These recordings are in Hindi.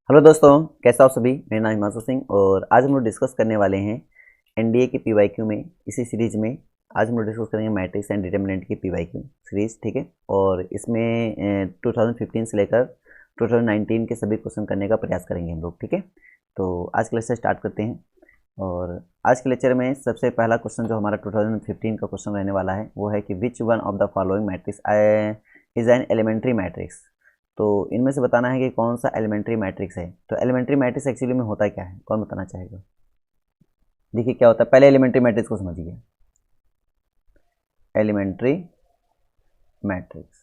हेलो दोस्तों, कैसे हो आप सभी। मेरा नाम हिमांशु सिंह और आज हम लोग डिस्कस करने वाले हैं एनडीए की पीवाईक्यू में। इसी सीरीज में आज हम लोग डिस्कस करेंगे मैट्रिक्स एंड डिटरमिनेंट की पीवाईक्यू सीरीज, ठीक है। और इसमें 2015 से लेकर 2019 के सभी क्वेश्चन करने का प्रयास करेंगे हम लोग, ठीक है। तो आज के लेक्चर स्टार्ट करते हैं। और आज के लेक्चर में सबसे पहला क्वेश्चन जो हमारा 2015 का क्वेश्चन रहने वाला है वो है कि which one of the following matrix is an elementary matrix. तो इनमें से बताना है कि कौन सा एलिमेंट्री मैट्रिक्स है। तो एलिमेंट्री मैट्रिक्स एक्चुअली में होता क्या है, कौन बताना चाहेगा। देखिए क्या होता है, पहले एलिमेंट्री मैट्रिक्स को समझिए। एलिमेंट्री मैट्रिक्स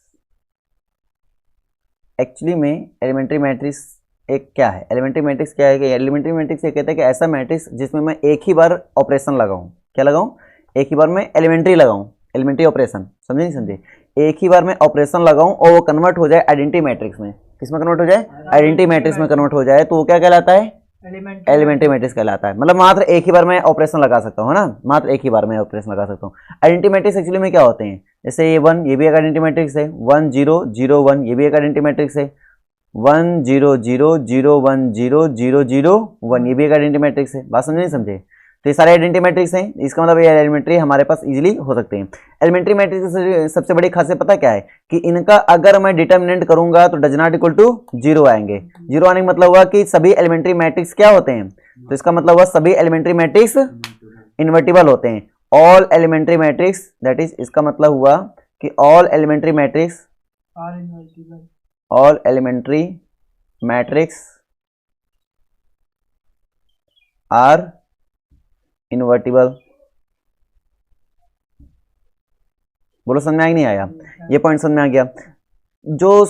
एक्चुअली में एलिमेंट्री मैट्रिक्स एक क्या है। एलिमेंट्री मैट्रिक्स क्या है कि एलिमेंट्री मैट्रिक्स ये कहता है कि ऐसा मैट्रिक्स जिसमें मैं एक ही बार ऑपरेशन लगाऊं। क्या लगाऊं? एक ही बार में एलिमेंट्री लगाऊं, एलिमेंट्री ऑपरेशन। समझे नहीं समझे? एक ही बार में ऑपरेशन लगाऊं और वो कन्वर्ट हो जाए आइडेंटिटी मैट्रिक्स में। किसमें कन्वर्ट हो जाए? आइडेंटिटी मैट्रिक्स में कन्वर्ट हो जाए तो वो क्या कहलाता है? एलिमेंट्री मैट्रिक्स कहलाता है। मतलब मात्र एक ही बार में ऑपरेशन लगा सकता हूँ, है ना, मात्र एक ही बार में ऑपरेशन लगा सकता हूँ। आइडेंटिटी मैट्रिक्स एक्चुअली में क्या होते हैं, जैसे ये 1 ये भी एक आइडेंटिटी मैट्रिक्स है, 1 0 0 1 ये भी एक आइडेंटिटी मैट्रिक्स है, 1 0 0 0 1 0 0 0 1 ये भी एक आइडेंटिटी मैट्रिक्स है। बात समझे नहीं समझे? तो ये सारे आइडेंटिटी मैट्रिक्स हैं, इसका मतलब ये एलिमेंट्री हमारे पास इजीली हो सकते हैं। एलिमेंट्री मैट्रिक्स की सबसे बड़ी खासियत पता क्या है कि इनका अगर मैं डिटरमिनेंट करूंगा तो डज नॉट इक्वल टू 0 आएंगे। 0 आने का मतलब हुआ कि सभी एलिमेंट्री मैट्रिक्स क्या होते हैं, तो इसका मतलब हुआ सभी एलिमेंट्री मैट्रिक्स इन्वर्टिबल होते हैं। All elementary matrix, that is इसका मतलब हुआ कि all elementary matrix are invertible. बोलो समझ में आया नहीं आया? ये पॉइंट समझ में आ गया। जो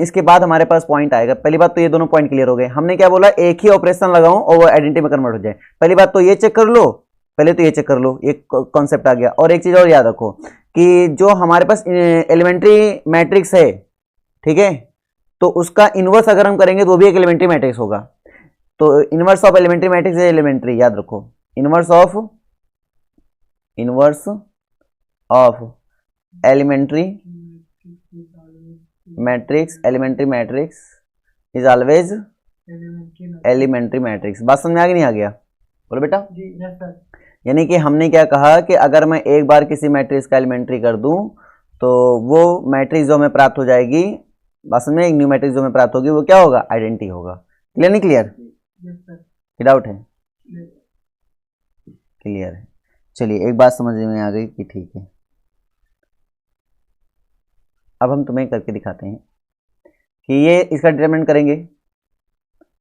इसके बाद हमारे पास पॉइंट आएगा। पहली बात तो ये दोनों पॉइंट क्लियर हो गए। हमने क्या बोला, एक ही ऑपरेशन लगाऊं और वो आइडेंटिटी में कन्वर्ट हो जाए। पहली बात तो ये चेक कर लो, पहले तो ये चेक कर लो, ये कॉन्सेप्ट आ गया। और एक चीज और याद रखो कि जो हमारे पास एलिमेंट्री मैट्रिक्स है, ठीक है, तो उसका इनवर्स अगर हम करेंगे तो वो भी एक एलिमेंट्री मैट्रिक्स होगा। तो इनवर्स ऑफ एलिमेंट्री मैट्रिक्स है एलिमेंट्री, याद रखो। Inverse of elementary matrix is always elementary matrix. बात समझ में आ गया नहीं आ गया? बोलो बेटा। यानी कि हमने क्या कहा कि अगर मैं एक बार किसी मैट्रिक्स का एलिमेंट्री कर दूं तो वो मैट्रिक्स जो हमें प्राप्त हो जाएगी, बात समझ में, एक न्यू मैट्रिक्स जो हमें प्राप्त होगी वो क्या होगा? आइडेंटिटी होगा। क्लियर नहीं क्लियर? डाउट है? क्लियर है। चलिए एक बात समझ में आ गई कि ठीक है। अब हम तुम्हें करके दिखाते हैं कि ये इसका डिटरमिनेंट करेंगे,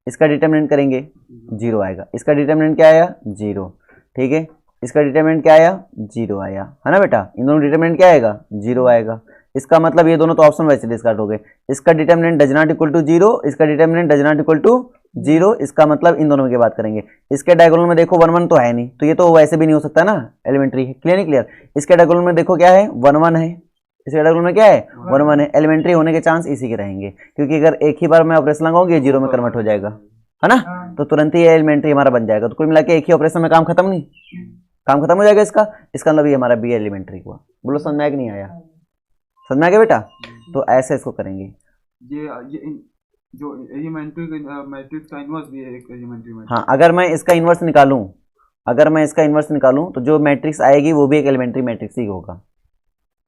इसका डिटरमिनेंट करेंगे 0 आएगा। इसका डिटरमिनेंट क्या आया? 0, ठीक है। इसका डिटरमिनेंट क्या आया? 0 आया, है ना बेटा। इन दोनों डिटरमिनेंट क्या आएगा? 0 आएगा। इसका मतलब ये दोनों तो ऑप्शन वैसे डिस्कार्ड हो गए। इसका determinant does not equal to 0, इसका determinant does not equal to 0। इसका मतलब इन दोनों की बात करेंगे। इसके डायगोनल में देखो 1 1 तो है नहीं, तो ये तो वैसे भी नहीं हो सकता ना, एलिमेंट्री है। क्लियर नहीं क्लियर? इसके डायगोनल में देखो क्या है? 1 1 है। इसके डायगोनल में क्या है? 1 1 है। एलिमेंट्री होने के चांस इसी के रहेंगे, क्योंकि अगर एक ही बार मैं ऑपरेशन लगाऊंगी ये 0 में कन्वर्ट हो जाएगा, है ना। तो तुरंत ही एलिमेंट्री हमारा बन जाएगा। तो कुल मिला के एक ही ऑपरेशन में काम खत्म, नहीं काम खत्म हो जाएगा इसका। इसका मतलब ये हमारा बी एलिमेंट्री हुआ। बोलो समझ में आया कि नहीं आया? समझ में आ गया बेटा? तो ऐसे इसको करेंगे। जो एलिमेंट्री मैट्रिक्स का इनवर्स भी है एक एलिमेंट्री मैट्रिक्स। हाँ, अगर मैं इसका इनवर्स निकालूं तो जो मैट्रिक्स आएगी वो भी एक एलिमेंट्री मैट्रिक्स ही होगा।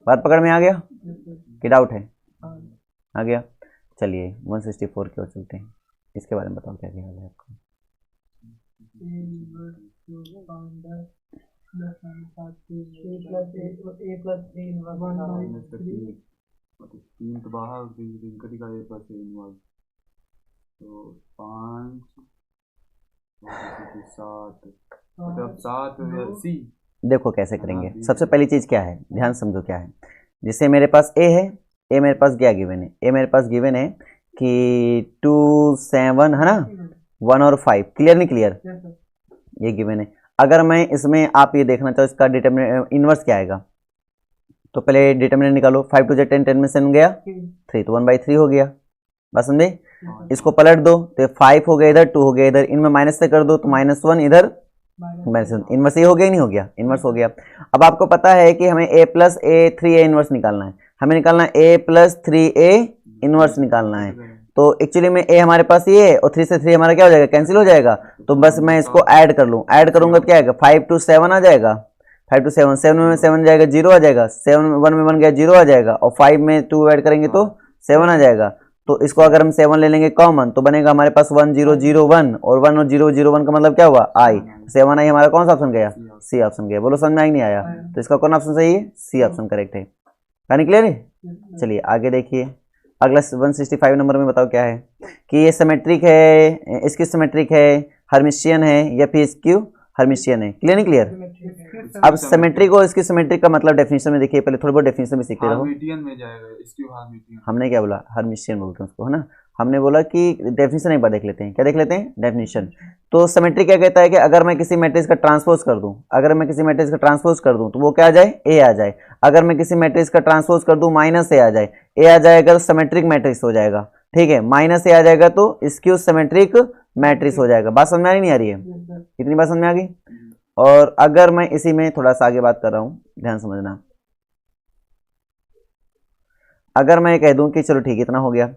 बात पकड़ में आ गया कि डाउट है? आ गया। चलिए 164 की ओर चलते हैं। इसके बारे में बताओ क्या ख्याल है आपको। तीन तो बाहर का ए प्लस ए इनवर्स, तो 5 7 मतलब 7 सी। देखो कैसे करेंगे। सबसे पहली चीज क्या है, ध्यान समझो क्या है। जैसे मेरे पास ए है, ए मेरे पास क्या गिवन है? ए मेरे पास गिवन है कि 2 7 है ना, 1 और 5। क्लियर नहीं क्लियर? ये गिवन है। अगर मैं इसमें आप ये देखना चाहो इसका डिटरमिनेंट इनवर्स क्या आएगा, तो पहले डिटरमिनेंट निकालो। 5 2 10 10 में से गया 3, तो 1/3 हो गया। बस समझे? इसको पलट दो तो 5 हो गया इधर, 2 हो गया इधर, इनमें माइनस से कर दो तो -1 इधर, इनवर्स ये हो गया, नहीं हो गया? इनवर्स हो गया। अब आपको पता है कि हमें a plus A 3a inverse निकालना है। हमें निकालना है a प्लस 3a इनवर्स निकालना है। तो एक्चुअली में ए हमारे पास ये है और 3 से 3 हमारा क्या हो जाएगा, कैंसिल हो जाएगा। तो बस मैं इसको ऐड कर लूँ, ऐड करूंगा तो क्या आएगा 5 to 7 आ जाएगा, 5 to 7, 7 में 7 जाएगा 0 आ जाएगा, 7 में 1 में 1 गया 0 आ जाएगा, और 5 में 2 ऐड करेंगे तो 7 आ जाएगा। तो इसको अगर हम 7 ले लेंगे कॉमन तो बनेगा हमारे पास 1 0 0 1, और 1 और 0 0 1 का मतलब क्या हुआ आई, 7 आई हमारा कौन सा ऑप्शन गया, सी ऑप्शन गया। बोलो समझ में आई नहीं आया, तो इसका कौन ऑप्शन सही है, सी ऑप्शन करेक्ट है। कहानी क्लियर है। चलिए आगे देखिए, अगला 165 नंबर में बताओ क्या है कि ये सिमेट्रिक है, इसकी सिमेट्रिक है, हर्मिशियन है, या फिर इसकी हर्मिशियन है। क्लियर नहीं क्लियर। अब सिमेट्रिक और इसकी सिमेट्रिक का मतलब डेफिनेशन में देखिए, पहले थोड़ी बहुत डेफिनेशन में सीखते रहो। हर्मिटियन में जाएगा, इसकी हर्मिटियन। हमने क्या बोला, हर्मिशियन बोलते हैं उसको, है ना। हमने बोला कि डेफिनेशन एक बार देख लेते हैं, क्या देख लेते हैं, डेफिनेशन। तो सिमेट्रिक क्या कहता है कि अगर मैं किसी मैट्रिक्स का ट्रांसपोज कर दूं, अगर मैं किसी मैट्रिक्स का ट्रांसपोज कर दूं तो वो क्या आ जाए, ए आ जाए। अगर मैं किसी मैट्रिक्स का ट्रांसपोज कर दूं माइनस ए आ जाए, ए आ जाएगा तो सिमेट्रिक मैट्रिक्स हो जाएगा, ठीक है। माइनस ए आ जाएगा तो स्क्यू सिमेट्रिक मैट्रिक्स हो जाएगा। बात समझ में आ रही नहीं आ रही है, इतनी बात समझ में आ गई। और अगर मैं इसी में थोड़ा सा आगे बात कर रहा हूं, ध्यान समझना, अगर मैं कह दूं कि चलो ठीक है इतना हो गया,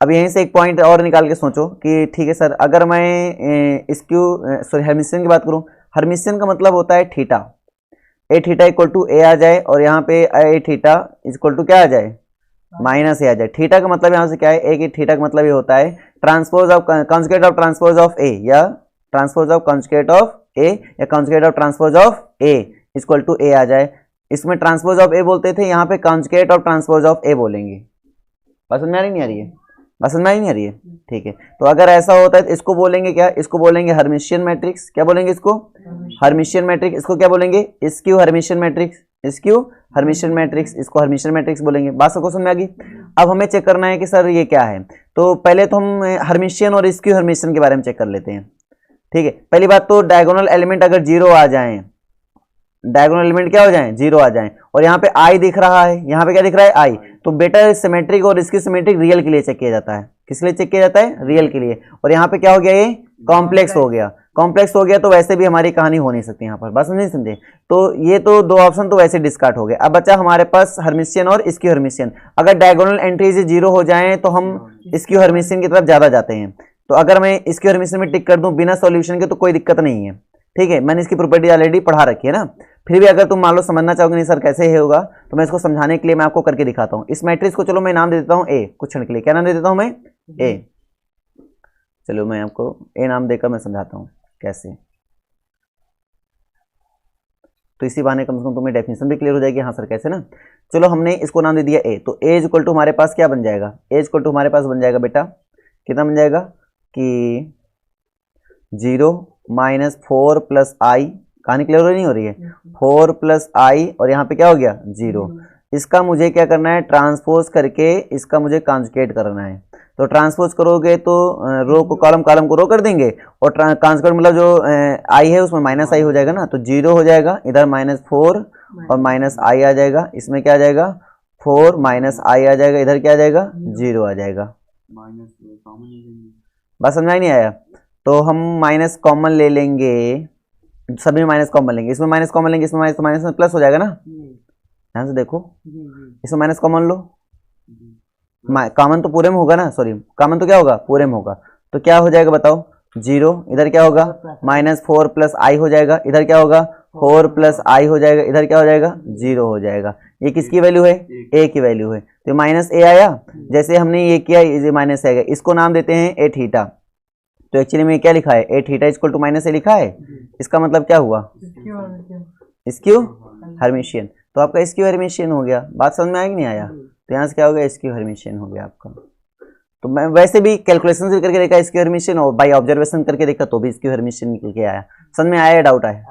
अब यहीं से एक पॉइंट और निकाल के सोचो कि ठीक है सर, अगर मैं स्क्यू सॉरी हर्मिशियन की बात करूं, हर्मिशियन का मतलब होता है theta, a theta equal to a आ जाए, और यहाँ पे ए थीटा इक्वल टू क्या आ जाए, माइनस ए आ जाए। थीटा का मतलब यहाँ से क्या है, ए की थीटा का मतलब ये होता है transpose of conjugate of transpose of a, या transpose of conjugate of a, या conjugate of transpose of A equal to a आ जाए। इसमें ट्रांसपोज ऑफ ए बोलते थे, यहाँ पे conjugate of transpose of a बोलेंगे। बात समझ में आ रही नहीं आ रही है, बात समझ में नहीं आ रही है, ठीक है। तो अगर ऐसा होता है तो इसको बोलेंगे क्या, इसको बोलेंगे हर्मिशियन मैट्रिक्स। क्या बोलेंगे इसको, हर्मिशियन मैट्रिक्स। इसको क्या बोलेंगे, skew Hermitian matrix, skew Hermitian matrix, इसको हर्मिशियन मैट्रिक्स बोलेंगे। बात सबको समझ में आ गई। अब हमें चेक करना है कि सर ये क्या है, तो पहले तो हम हर्मिशियन और स्क्यू हर्मिशियन के बारे में चेक कर लेते हैं, ठीक है। पहली बात तो डायगोनल एलिमेंट अगर 0 आ जाए, डायगोनल एलिमेंट क्या हो जाए, 0 आ जाए, और यहाँ पे आई दिख रहा है, यहाँ पे क्या दिख रहा है, आई, तो बेटा सिमेट्रिक और इसकी सिमेट्रिक रियल के लिए चेक किया जाता है। किस लिए चेक किया जाता है, रियल के लिए। और यहाँ पे क्या हो गया, ये कॉम्प्लेक्स हो गया, कॉम्प्लेक्स हो गया तो वैसे भी हमारी कहानी हो नहीं सकती यहाँ पर। बस नहीं समझे, तो ये तो दो ऑप्शन तो वैसे डिस्कार्ड हो गए। अब बचा हमारे पास हर्मिशियन और स्क्यू हर्मिशियन। अगर डायगोनल एंट्रीज 0 हो जाए तो हम स्क्यू हर्मिशियन की तरफ ज्यादा जाते हैं। तो अगर मैं स्क्यू हर्मिशियन में टिक कर दूं बिना सॉल्यूशन के तो कोई दिक्कत नहीं है, ठीक है। मैंने इसकी प्रॉपर्टी ऑलरेडी पढ़ा रखी है ना। फिर भी अगर तुम मान लो समझना चाहोगे नहीं सर कैसे होगा, तो मैं इसको समझाने के लिए मैं आपको करके दिखाता हूँ। इस मैट्रिक्स को चलो मैं नाम दे देता हूँ ए, कुछ क्षण के लिए। क्या नाम दे देता हूँ मैं, ए। चलो मैं आपको ए नाम देकर मैं समझाता हूँ कैसे, तो इसी बहाने कम से कम तुम्हें डेफिनेशन भी क्लियर हो जाएगी। हाँ सर कैसे ना। चलो हमने इसको नाम दे दिया ए, तो ए इक्वल टू हमारे पास क्या बन जाएगा, ए इक्वल टू हमारे पास बन जाएगा बेटा, कितना बन जाएगा कि 0 माइनस 4 प्लस आई, कहानी क्लियर हो नहीं हो रही है, 4 प्लस आई, और यहाँ पे क्या हो गया 0। इसका मुझे क्या करना है, ट्रांसपोज करके इसका मुझे कॉन्जुगेट करना है। तो ट्रांसपोज करोगे तो रो को कॉलम, कॉलम को रो कर देंगे, और कॉन्जुगेट मतलब जो आई है उसमें माइनस आई हो जाएगा ना, तो 0 हो जाएगा, इधर -4 और माइनस आई आ जाएगा, इसमें क्या आ जाएगा 4 माइनस आई आ जाएगा, इधर क्या आ जाएगा 0 आ जाएगा। बस समझ नहीं आया, तो हम माइनस कॉमन ले लेंगे, सभी में माइनस कॉमन लेंगे, इसमें माइनस कॉमन लेंगे, इसमें माइनस में प्लस हो जाएगा ना। ध्यान से देखो, इसमें माइनस कॉमन लो, कॉमन तो पूरे में होगा ना, सॉरी कॉमन तो क्या होगा, पूरे में होगा। तो क्या हो जाएगा बताओ 0, इधर क्या होगा -4 प्लस आई हो जाएगा, इधर क्या होगा 4 प्लस आई हो जाएगा, इधर क्या हो जाएगा 0 हो जाएगा। ये किसकी वैल्यू है, ए की वैल्यू है, तो माइनस ए आया। जैसे हमने ये किया ये माइनस आएगा, इसको नाम देते हैं ए थीटा। तो एक्चुअली में क्या लिखा है, ए थीटा इक्वल टू माइनस ए लिखा है, इसका मतलब क्या हुआ, स्क्यू हर्मिशियन। तो आपका स्क्यू हर्मिशियन हो गया। बात समझ में आया कि नहीं आया, तो यहाँ से क्या हो गया, स्क्यू हर्मिशियन हो गया आपका। तो मैं वैसे भी कैलकुलेशन से करके देखा स्क्यू हर्मिशियन, और बाय ऑब्जर्वेशन करके देखा तो भी स्क्यू हर्मिशियन निकल के आया। समझ में आया या डाउट आया,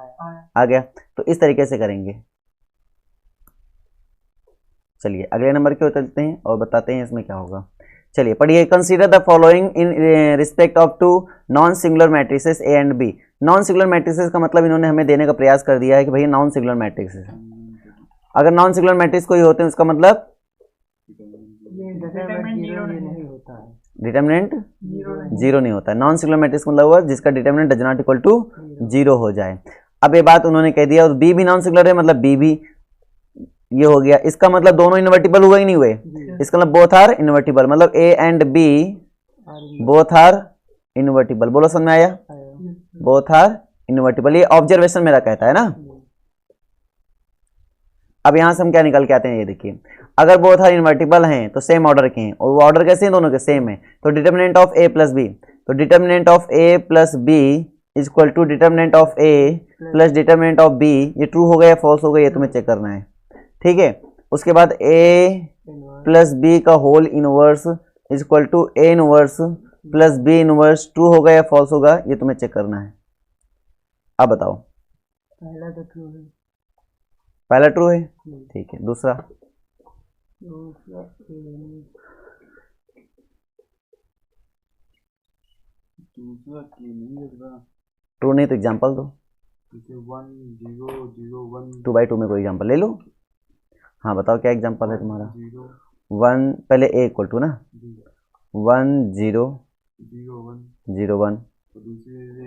आ गया। तो इस तरीके से करेंगे। चलिए अगले नंबर की ओर चलते हैं और बताते हैं इसमें क्या होगा। चलिए पढ़िए, consider the following in respect of two non singular matrices A and B. Non singular matrices का मतलब इन्होंने हमें देने का प्रयास कर दिया है कि भैया नॉन सिंगुलर मैट्रिसेस। अगर नॉन सिंगुलर मैट्रिक्स कोई होते हैं उसका मतलब डिटरमिनेंट 0 नहीं होता है। नॉन सिंगुलर मैट्रिक्स मतलब हुआ जिसका determinant does not equal to 0 हो जाए। अब ये बात उन्होंने कह दिया, और बी भी नॉन सिंगुलर है, मतलब बी भी ये हो गया। इसका मतलब दोनों इन्वर्टिबल हुए ही नहीं हुए, इसका मतलब बोथ आर इन्वर्टिबल, मतलब A and B both are invertible. बोलो समझ में आया? बोथ आर इनवर्टिबल, ये ऑब्जर्वेशन मेरा कहता है ना। अब यहां से हम क्या निकल के आते हैं, ये देखिए, अगर बोथ आर इनवर्टिबल हैं तो सेम ऑर्डर के हैं, और वो ऑर्डर कैसे हैं, दोनों के सेम है। तो determinant of A plus b, तो determinant of A plus b is equal to determinant of A plus determinant of b. ये ट्रू हो गया या फॉल्स हो गया, ये तुम्हें चेक करना है, ठीक है। उसके बाद ए प्लस बी का whole inverse is equal to A inverse plus B inverse. True होगा या फॉल्स होगा, ये तुम्हें चेक करना है। अब बताओ। पहला तो ट्रू है। पहला ट्रू है, ठीक है। दूसरा दूसरा दूसरा की नहीं लग रहा, ट्रू नहीं तो एग्जांपल दो। जैसे 1 0 0 1 2/2 में कोई एग्जांपल ले लो। हाँ बताओ क्या एग्जांपल है तुम्हारा। 0 1 पहले ए इक्वल टू ना 1 0 0 1, 0 1 और दूसरे से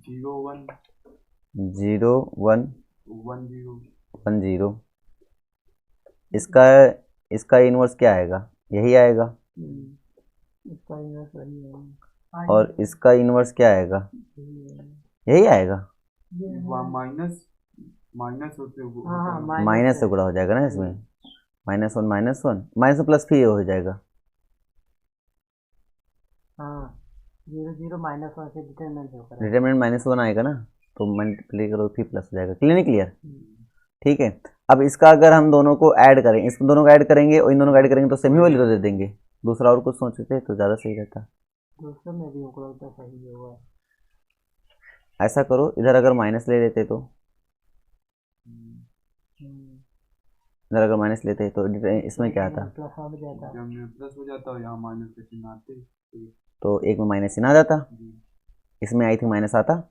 0 1 0 1 1 0। 1 0। इसका इसका इनवर्स क्या आएगा, यही आएगा। इसका इनवर्स वही है, और इसका इनवर्स क्या आएगा, यही आएगा। माइनस माइनस होते हुए हाँ, माइनस से गुणा हो जाएगा ना इसमें, -1 -1 -1 प्लस फिर ये हो जाएगा। हाँ 0 0 -1 से डिटरमिनेंट होकर डिटरमिनेंट -1 आएगा ना, तो मल्टीप्लाई करो फिर प्लस हो जाएगा। क्लियर नहीं क्लियर? ठीक है। अब इसका अगर हम दोनों को ऐड करें, इस दोनों को ऐड करेंगे और इन दोनों को ऐड करेंगे तो सेम ही वैल्यू तो दे देंगे। दूसरा और कुछ सोचते तो ज़्यादा सही रहता। दूसरा में भी हमको लगता है सही होगा। ऐसा करो, इधर अगर माइनस ले लेते तो, इधर अगर माइनस लेते तो इसमें क्या आता, प्लस हो जाता, जब में प्लस हो जाता और यहाँ माइनस का चिन्ह आते तो एक में माइनस चिन्ह आ जाता, इसमें आई थिंक माइनस आता,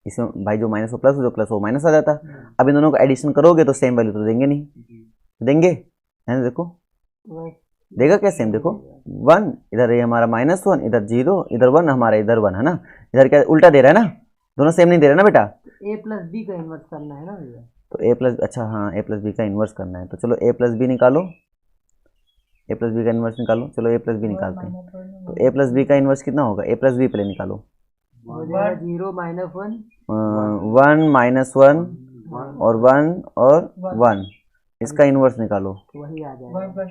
इसमें भाई जो माइनस हो प्लस, जो प्लस हो माइनस आ जाता। अब इन दोनों को एडिशन करोगे तो सेम वैल्यू तो देंगे नहीं, देंगे है ना? देखो देगा क्या सेम, देखो 1 इधर ये हमारा -1, इधर 0, इधर 1, हमारा इधर 1 है ना। इधर क्या उल्टा दे रहा है ना, दोनों सेम नहीं दे रहा ना बेटा। ए प्लस बी का इन्वर्स करना है ना भैया। तो ए प्लस, अच्छा हाँ ए प्लस बी का इन्वर्स करना है, तो चलो ए प्लस बी निकालो, ए प्लस बी का इन्वर्स निकालो। चलो ए प्लस बी निकालते हैं, तो ए प्लस बी का इन्वर्स कितना होगा, ए प्लस बी पहले निकालो। 0 -1 1 -1 और 1 और 1, इसका इन्वर्स निकालो, वही आ जाएगा।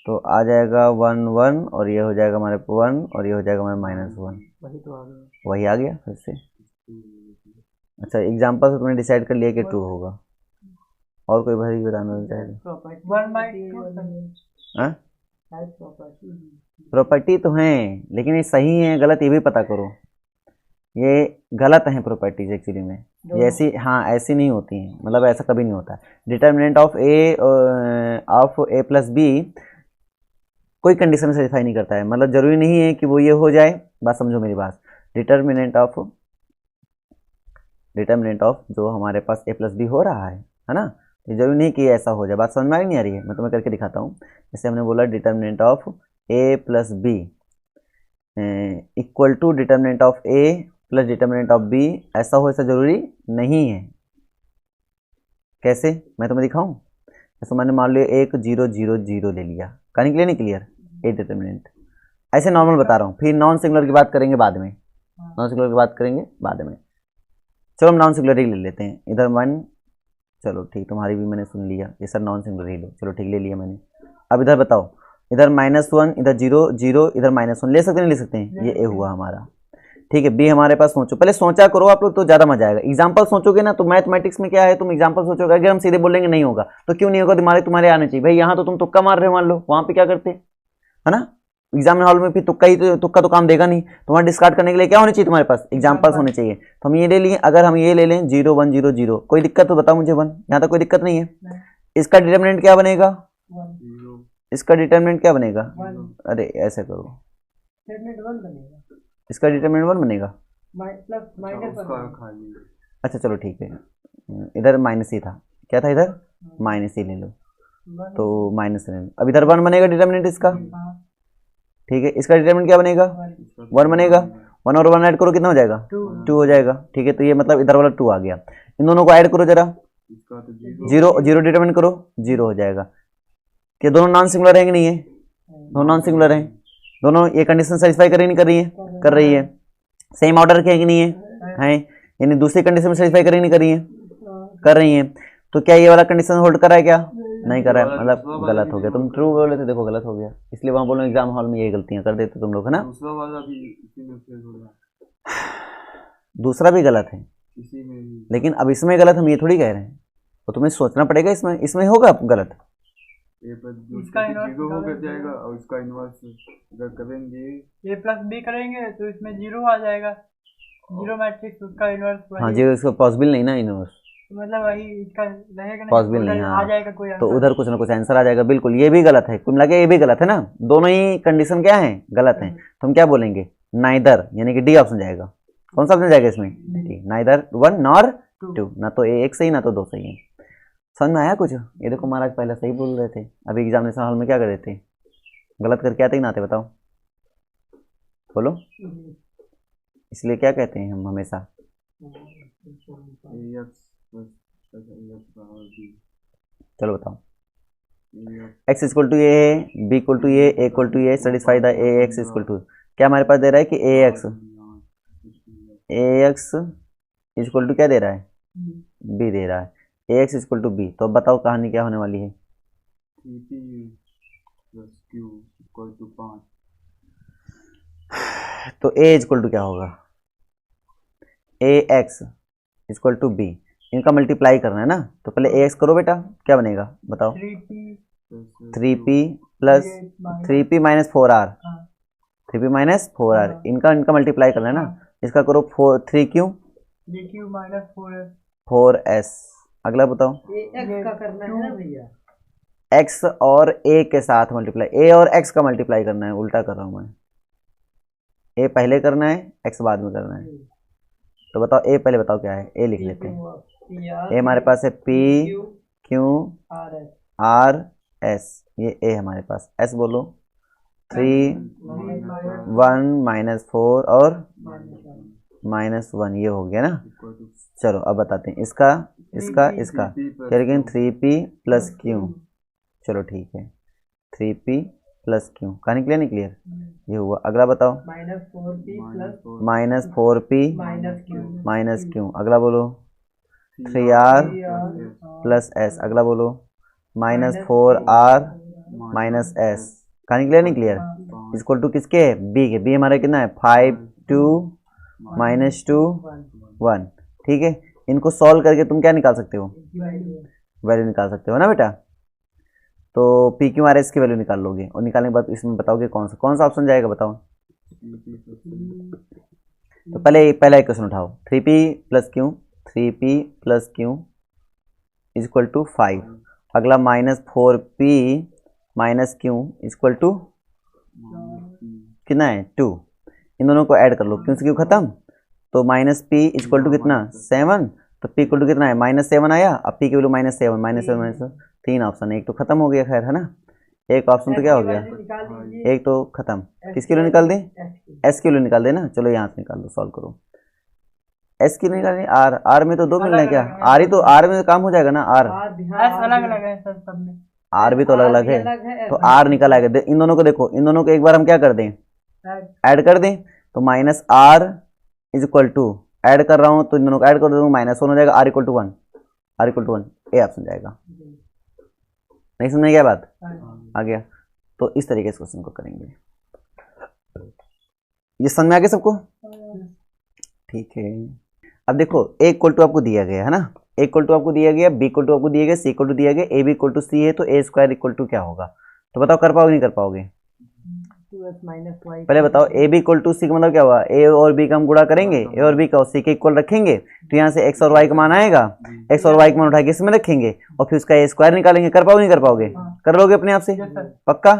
तो आ जाएगा 1 1 और ये हो जाएगा हमारे 1 और ये हो जाएगा हमारे -1, वही तो आ गया। वही आ गया फिर से। अच्छा एग्जाम्पल से तुमने डिसाइड कर लिया कि ट्रू होगा, और कोई भाई बताना चाहेगा? प्रॉपर्टी तो है, लेकिन ये सही है गलत ये भी पता करो। ये गलत है प्रॉपर्टीज एक्चुअली में, ये ऐसी, हाँ ऐसी नहीं होती हैं, मतलब ऐसा कभी नहीं होता। Determinant of A plus B कोई कंडीशन सेटिस्फाई नहीं करता है, मतलब जरूरी नहीं है कि वो ये हो जाए। बात समझो मेरी बात। डिटर्मिनेंट ऑफ जो हमारे पास ए प्लस बी हो रहा है ना, ये जरूरी नहीं कि ऐसा हो जाए। बात समझ में आ नहीं आ रही है? मैं तुम्हें करके दिखाता हूँ। जैसे हमने बोला determinant of A plus B equal to determinant of A plus determinant of B, ऐसा हो, ऐसा जरूरी नहीं है। कैसे मैं तुम्हें दिखाऊं? जैसे मैंने मान लिया 1 0 0 0 ले लिया, कहानी क्लियर नहीं क्लियर? ए डिटर्मिनेंट ऐसे नॉर्मल बता रहा हूँ, फिर नॉन सिंगुलर की बात करेंगे बाद में, नॉन सिंगुलर की बात करेंगे बाद में। चलो हम नॉन सिंगुलर ही ले लेते हैं। इधर 1, चलो ठीक, तुम्हारी भी मैंने सुन लिया, ये सर नॉन सिंगुलर ही लो, चलो ठीक ले लिया मैंने। अब इधर बताओ, इधर -1, इधर 0 0, इधर -1, ले सकते नहीं ले सकते हैं? ये ए हुआ हमारा, ठीक है। बी हमारे पास सोचो, पहले सोचा करो आप लोग तो ज़्यादा मजा आएगा। एग्जाम्पल सोचोगे ना तो मैथमेटिक्स में क्या है, तुम एग्जाम्पल सोचोगे, अगर हम सीधे बोलेंगे नहीं होगा तो क्यों नहीं होगा, दिमाग तुम्हारे आने चाहिए भाई। यहाँ तो तुम तुक्का मार रहे हो, मान लो वहाँ पे क्या करते है ना, एग्जाम हॉल में फिर तुक्का तो काम देगा नहीं। तुम्हारा डिस्कार्ड करने के लिए क्या होने चाहिए तुम्हारे पास, एग्जाम्पल्स होने चाहिए। तो हम ये ले लिए, अगर हम ये ले लें 0 1 0 0, कोई दिक्कत तो बताओ मुझे 1, यहाँ तक कोई दिक्कत नहीं है। इसका डिटर्मिनेंट क्या बनेगा, इसका डिटर्मिनेंट क्या बनेगा? अरे ऐसे करो, इसका डिटर्मिनेंट 1 बनेगा। अच्छा चलो ठीक है, इधर माइनस ही था, क्या था इधर, माइनस ही ले लो, तो माइनस ले लो। अब इधर 1 बनेगा डिटर्मिनेंट इसका, ठीक है। इसका डिटर्मिनेंट क्या बनेगा, 1 बनेगा। 1 और 1 ऐड करो कितना हो जाएगा, 2 हो जाएगा, ठीक है। तो ये मतलब इधर वाला 2 आ गया। इन दोनों को ऐड करो जरा, 0 0 डिटर्मिनेंट करो, 0 हो जाएगा। क्या दोनों नॉन सिंगुलर रहेंगे? नहीं है, दोनों नॉन सिंगुलर हैं, दोनों ये कंडीशन सेटिस्फाई कर रही नहीं कर रही है, कर रही है। सेम ऑर्डर के है कि नहीं है, यानी दूसरी कंडीशन में सेटिस्फाई कर रही नहीं कर रही है, कर रही है। तो क्या ये वाला कंडीशन होल्ड कर रहा है, क्या नहीं कर रहा है, मतलब गलत हो गया। तुम ट्रू बोले थे, देखो गलत हो गया, इसलिए वहां बोलो एग्जाम हॉल में यही गलतियां कर देते तुम लोग, है ना। दूसरा वाला भी इसी में फेल हो रहा है, दूसरा भी गलत है, इसी में ही। लेकिन अब इसमें गलत हम ये थोड़ी कह रहे हैं, तो तुम्हें सोचना पड़ेगा इसमें, इसमें होगा गलत। ए प्लस बी इसका इन्वर्स जीरो हो निकालेंगे। जाएगा और इसका इन्वर्स अगर करेंगे ए प्लस बी करेंगे तो इसमें जीरो आ जाएगा, जीरो मैट्रिक्स उसका इन्वर्स हाँ वही, जी, इसको पॉसिबल नहीं ना इन्वर्स, मतलब वही इसका रहेगा नहीं, पॉसिबल नहीं, उधर हाँ आ जाएगा कोई तो आंसर। उधर कुछ ना कुछ आंसर आ जाएगा, बिल्कुल ये भी गलत है, कुल मिला के ये भी गलत है ना, दोनों ही कंडीशन क्या है, गलत है। तो हम क्या बोलेंगे, नाइदर, यानी कि डी ऑप्शन जाएगा। कौन सा ऑप्शन जाएगा इसमें, D, neither one nor two, ना तो ए एक सही ना तो दो सही है। समझ में आया कुछ, ये देखो महाराज पहले सही बोल रहे थे, अभी एग्जामिनेशन हॉल में क्या कर रहे थे, गलत करके आते ही ना आते, बताओ बोलो। इसलिए क्या कहते हैं हम हमेशा, a x plus a x बराबर बी, चलो बताओ, a x x equal to a, B equal to a equal to a, satisfy the a x equal to, क्या हमारे पास दे रहा है कि ए एक्स इक्वल टू क्या दे रहा है, बी दे रहा है, ए एक्स इक्वल टू बी। तो अब बताओ कहानी क्या होने वाली है, 3p plus Q equal to 5। तो ए इक्वल टू क्या होगा, ए एक्स इक्वल टू बी, इनका मल्टीप्लाई करना है ना, तो पहले ए एक्स करो बेटा, क्या बनेगा बताओ, 3p plus 3p minus 4r, 3p minus 4r, इनका मल्टीप्लाई करना है ना, इसका करो 3q माइनस 4s, 4s। अगला बताओ, एक्स का करना है ना भैया, x और a के साथ मल्टीप्लाई, a और x का मल्टीप्लाई करना है, उल्टा कर रहा हूँ मैं, a पहले करना है x बाद में करना है। तो बताओ a पहले बताओ क्या है, a लिख लेते हैं, a हमारे पास है p q r s, ये a हमारे पास, s बोलो 3 1 माइनस 4 और माइनस 1, ये हो गया ना। चलो अब बताते हैं इसका इसका इसका, क्या लिखेंगे 3p प्लस क्यू, चलो ठीक है 3p प्लस क्यू, कहानी क्लियर नहीं क्लियर, ये हुआ। अगला बताओ, माइनस 4p माइनस क्यू, अगला बोलो 3r प्लस s, अगला बोलो माइनस 4r माइनस s, कहानी क्लियर नहीं क्लियर, इक्वल टू किसके, b के, b हमारा कितना है 5 2 माइनस 2 1, ठीक है। इनको सॉल्व करके तुम क्या निकाल सकते हो, वैल्यू निकाल सकते हो ना बेटा। तो पी क्यू आर एस की वैल्यू निकाल लोगे, और निकालने के बाद इसमें बताओगे कौन सा ऑप्शन जाएगा बताओ। तो पहला एक क्वेश्चन उठाओ, 3p plus Q is equal to 5, अगला minus 4p minus Q is equal to कितना है 2, इन दोनों को ऐड कर लो, क्यों से क्यों खत्म, तो minus p is equal to कितना 7, तो p इक्वल टू कितना है माइनस 7 आया, अब p की वैल्यू माइनस 7 माइनस 3 ऑप्शन है, एक तो खत्म हो गया खैर, है ना, एक ऑप्शन तो क्या हो गया, एक तो खत्म, किसके लिए निकाल दें, s के लिए निकाल देना, चलो यहाँ से निकाल दो, सॉल्व करो, s की निकालनी, r में तो दो मिल रहे हैं क्या, r ही तो, r में काम हो जाएगा ना, r अलग अलग है सर सब में, r भी तो अलग अलग है, तो r निकल आएगा, इन दोनों को देखो, इन दोनों को एक बार हम क्या कर दें, ऐड कर दें, तो minus r is equal to, ऐड कर रहा हूँ तो इन दोनों को ऐड कर दूंगा, माइनस 1 हो जाएगा, r equal to 1, A option जाएगा, नहीं समझ में क्या बात आ गया। तो इस तरीके से क्वेश्चन को करेंगे, ये समझ में आ गया सबको, ठीक है। अब देखो ए इक्वल टू आपको दिया गया है ना, ए इक्वल टू आपको दिया गया, बी इक्वल टू आपको दिया गया, सी इक्वल टू दिया गया, ए बी इक्वल टू सी है, तो ए स्क्वायर इक्वल टू क्या होगा, तो बताओ कर पाओगे नहीं कर पाओगे, पहले बताओ ए बी इक्वल टू सी का मतलब क्या हुआ, ए और बी का हम गुणा करेंगे, ए और बी का और सी के इक्वल रखेंगे, तो यहाँ से एक्स और वाई का मान आएगा, एक्स और वाई का मान उठा के इसमें रखेंगे, और फिर उसका ए स्क्वायर निकालेंगे, कर पाओगे नहीं कर पाओगे, कर लोगे अपने आप से, पक्का,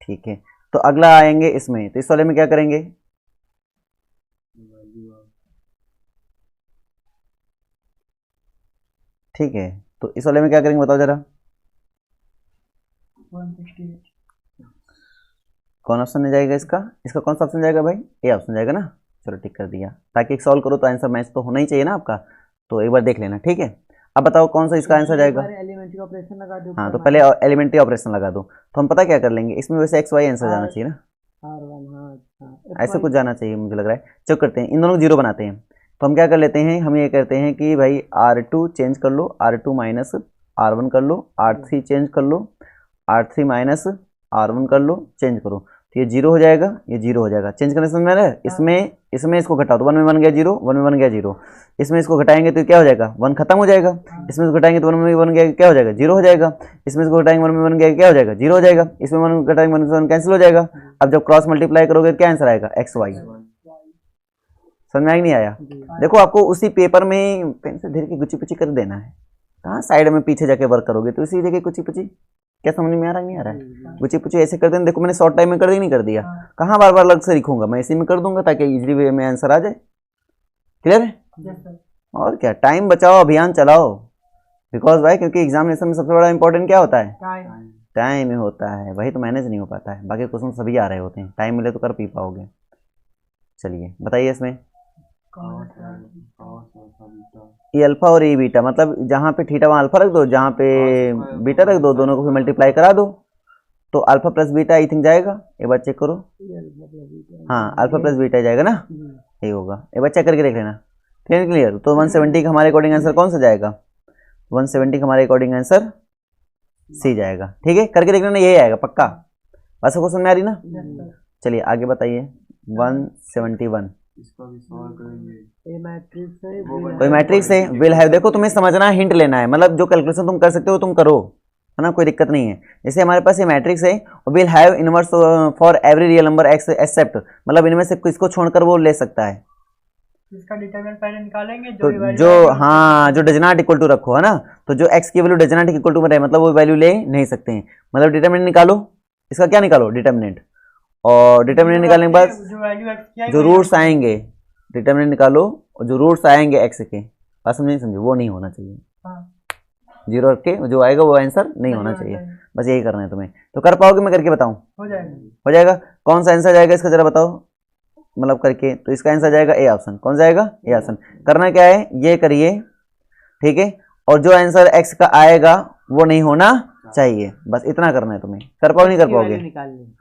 ठीक है। तो अगला आएंगे इसमें, तो इस वाले में क्या करेंगे, ठीक है, तो इस वाले में क्या करेंगे बताओ जरा, 168, कौन ऑप्शन में जाएगा इसका, इसका कौन सा ऑप्शन जाएगा भाई, ए ऑप्शन जाएगा ना, चलो टिक कर दिया, ताकि एक सॉल्व करो तो आंसर मैच तो होना ही चाहिए ना आपका, तो एक बार देख लेना, ठीक है। अब बताओ कौन सा इसका आंसर जाएगा। एलिमेंट्री ऑपरेशन लगा दो। हाँ तो पहले एलिमेंट्री ऑपरेशन लगा दो, तो हम पता क्या कर लेंगे, इसमें वैसे एक्स वाई आंसर जाना चाहिए ना, R1 हाँ अच्छा ऐसे कुछ जाना चाहिए मुझे लग रहा है। चेक करते हैं, इन दोनों को जीरो बनाते हैं। तो हम क्या कर लेते हैं, हम ये करते हैं कि भाई R2 चेंज कर लो, R2 माइनस R1 कर लो, R3 चेंज कर लो, R3 माइनस R1 कर लो, चेंज करो, तो ये जीरो हो जाएगा, ये जीरो हो जाएगा। चेंज करने से समझ में आ रहा है। इसमें इसको घटाओ तो 1 में 1 गया जीरो, 1 में 1 गया जीरो। इसमें इसको घटाएंगे तो क्या हो जाएगा, 1 खत्म हो जाएगा। इसमें इसको घटाएंगे तो 1 में 1 गया क्या हो जाएगा, जीरो हो जाएगा। इसमें इसको घटाएंगे 1 में 1 गया क्या हो जाएगा, जीरो हो जाएगा। इसमें 1 घटाएंगे 1 में 1 कैंसिल हो जाएगा। अब जब क्रॉस मल्टीप्लाई करोगे क्या आंसर आएगा, एक्स वाई। समझ में आया कि नहीं आया। देखो आपको उसी पेपर में पेन से धीरे के गुची पुची कर देना है, कहाँ साइड में पीछे जाके वर्क करोगे, तो इसी जगह कुची पुची। क्या समझ में आ रहा है, नहीं आ रहा है। गुची पुची ऐसे कर देना। देखो मैंने शॉर्ट टाइम में कर दी, नहीं कर दिया, कहाँ बार बार अलग से लिखूंगा, मैं इसी में कर दूंगा ताकि इजीली वे में आंसर आ जाए। क्लियर है। और क्या, टाइम बचाओ, अभियान चलाओ। बिकॉज भाई क्योंकि एग्जामिनेशन में सबसे बड़ा इंपॉर्टेंट क्या होता है, टाइम ही होता है। वही तो मैनेज नहीं हो पाता है, बाकी क्वेश्चन सभी आ रहे होते हैं, टाइम मिले तो कर पी पाओगे। चलिए बताइए इसमें ये अल्फा और ये बीटा, मतलब जहाँ पे थीटा वहाँ अल्फा रख दो, जहाँ पे बीटा रख दो, दोनों को फिर मल्टीप्लाई करा दो, तो alpha plus beta I think जाएगा। एक बार चेक करो, हाँ अल्फा प्लस बीटा जाएगा ना, यही होगा। एक बार चेक करके देख लेना। क्लियर। तो 170 का हमारे अकॉर्डिंग आंसर कौन सा जाएगा, 170 का हमारे अकॉर्डिंग आंसर सी जाएगा। ठीक है, करके देख लेना, यही आएगा पक्का। बस क्वेश्चन में आ रही ना। चलिए आगे बताइए। 171 इसका भी सॉल्व करेंगे। कोई मैट्रिक्स है, विल हैव। देखो तुम्हें समझना, हिंट लेना है, मतलब जो कैलकुलेशन तुम कर सकते हो तुम करो, है ना, कोई दिक्कत नहीं है। जैसे हमारे पास ये मैट्रिक्स है, will have inverse for every real number X except, मतलब इनमें से किसको छोड़कर वो ले सकता है। इसका डिटरमिनेंट पहले निकालेंगे तो जो हाँ जो डज नॉट इक्वल टू रखो, है ना, तो जो एक्स की value does not equal to में रहे, मतलब वो वैल्यू ले नहीं सकते हैं। मतलब डिटरमिनेंट निकालो, इसका क्या निकालो, डिटरमिनेंट। और डिटरमिनेंट निकालने के बाद जो रूट्स आएंगे, डिटरमिनेंट निकालो और जो रूट्स आएंगे एक्स के, बात समझे, समझे, वो नहीं होना चाहिए। जीरो रख के जो आएगा वो आंसर नहीं होना चाहिए। बस यही करना है तुम्हें। तो कर पाओगे, मैं करके बताऊं, हो जाएगा। कौन सा आंसर जाएगा इसका जरा बताओ, मतलब करके। तो इसका आंसर जाएगा ए ऑप्शन। कौन जाएगा, ए ऑप्शन। करना क्या है, ये करिए, ठीक है, और जो आंसर एक्स का आएगा वो नहीं होना चाहिए, बस इतना करना है तुम्हें। कर पाओगे, नहीं कर पाओगे।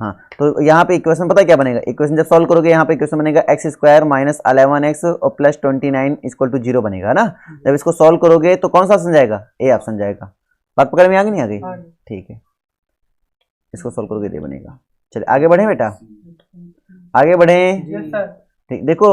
हाँ, तो यहाँ पे इक्वेशन पता क्या बनेगा, इक्वेशन जब सॉल्व करोगे यहाँ पे इक्वेशन बनेगा एक्स स्क्वायर माइनस 11x और प्लस 29 इक्वल टू 0 बनेगा ना। जब इसको सॉल्व करोगे तो कौन सा ऑप्शन जाएगा, ए ऑप्शन जाएगा। बात पकड़ में आ गई, नहीं आ गई, ठीक है। इसको सॉल्व करोगे ये बनेगा। चलिए आगे बढ़े बेटा, आगे बढ़े। ठीक, देखो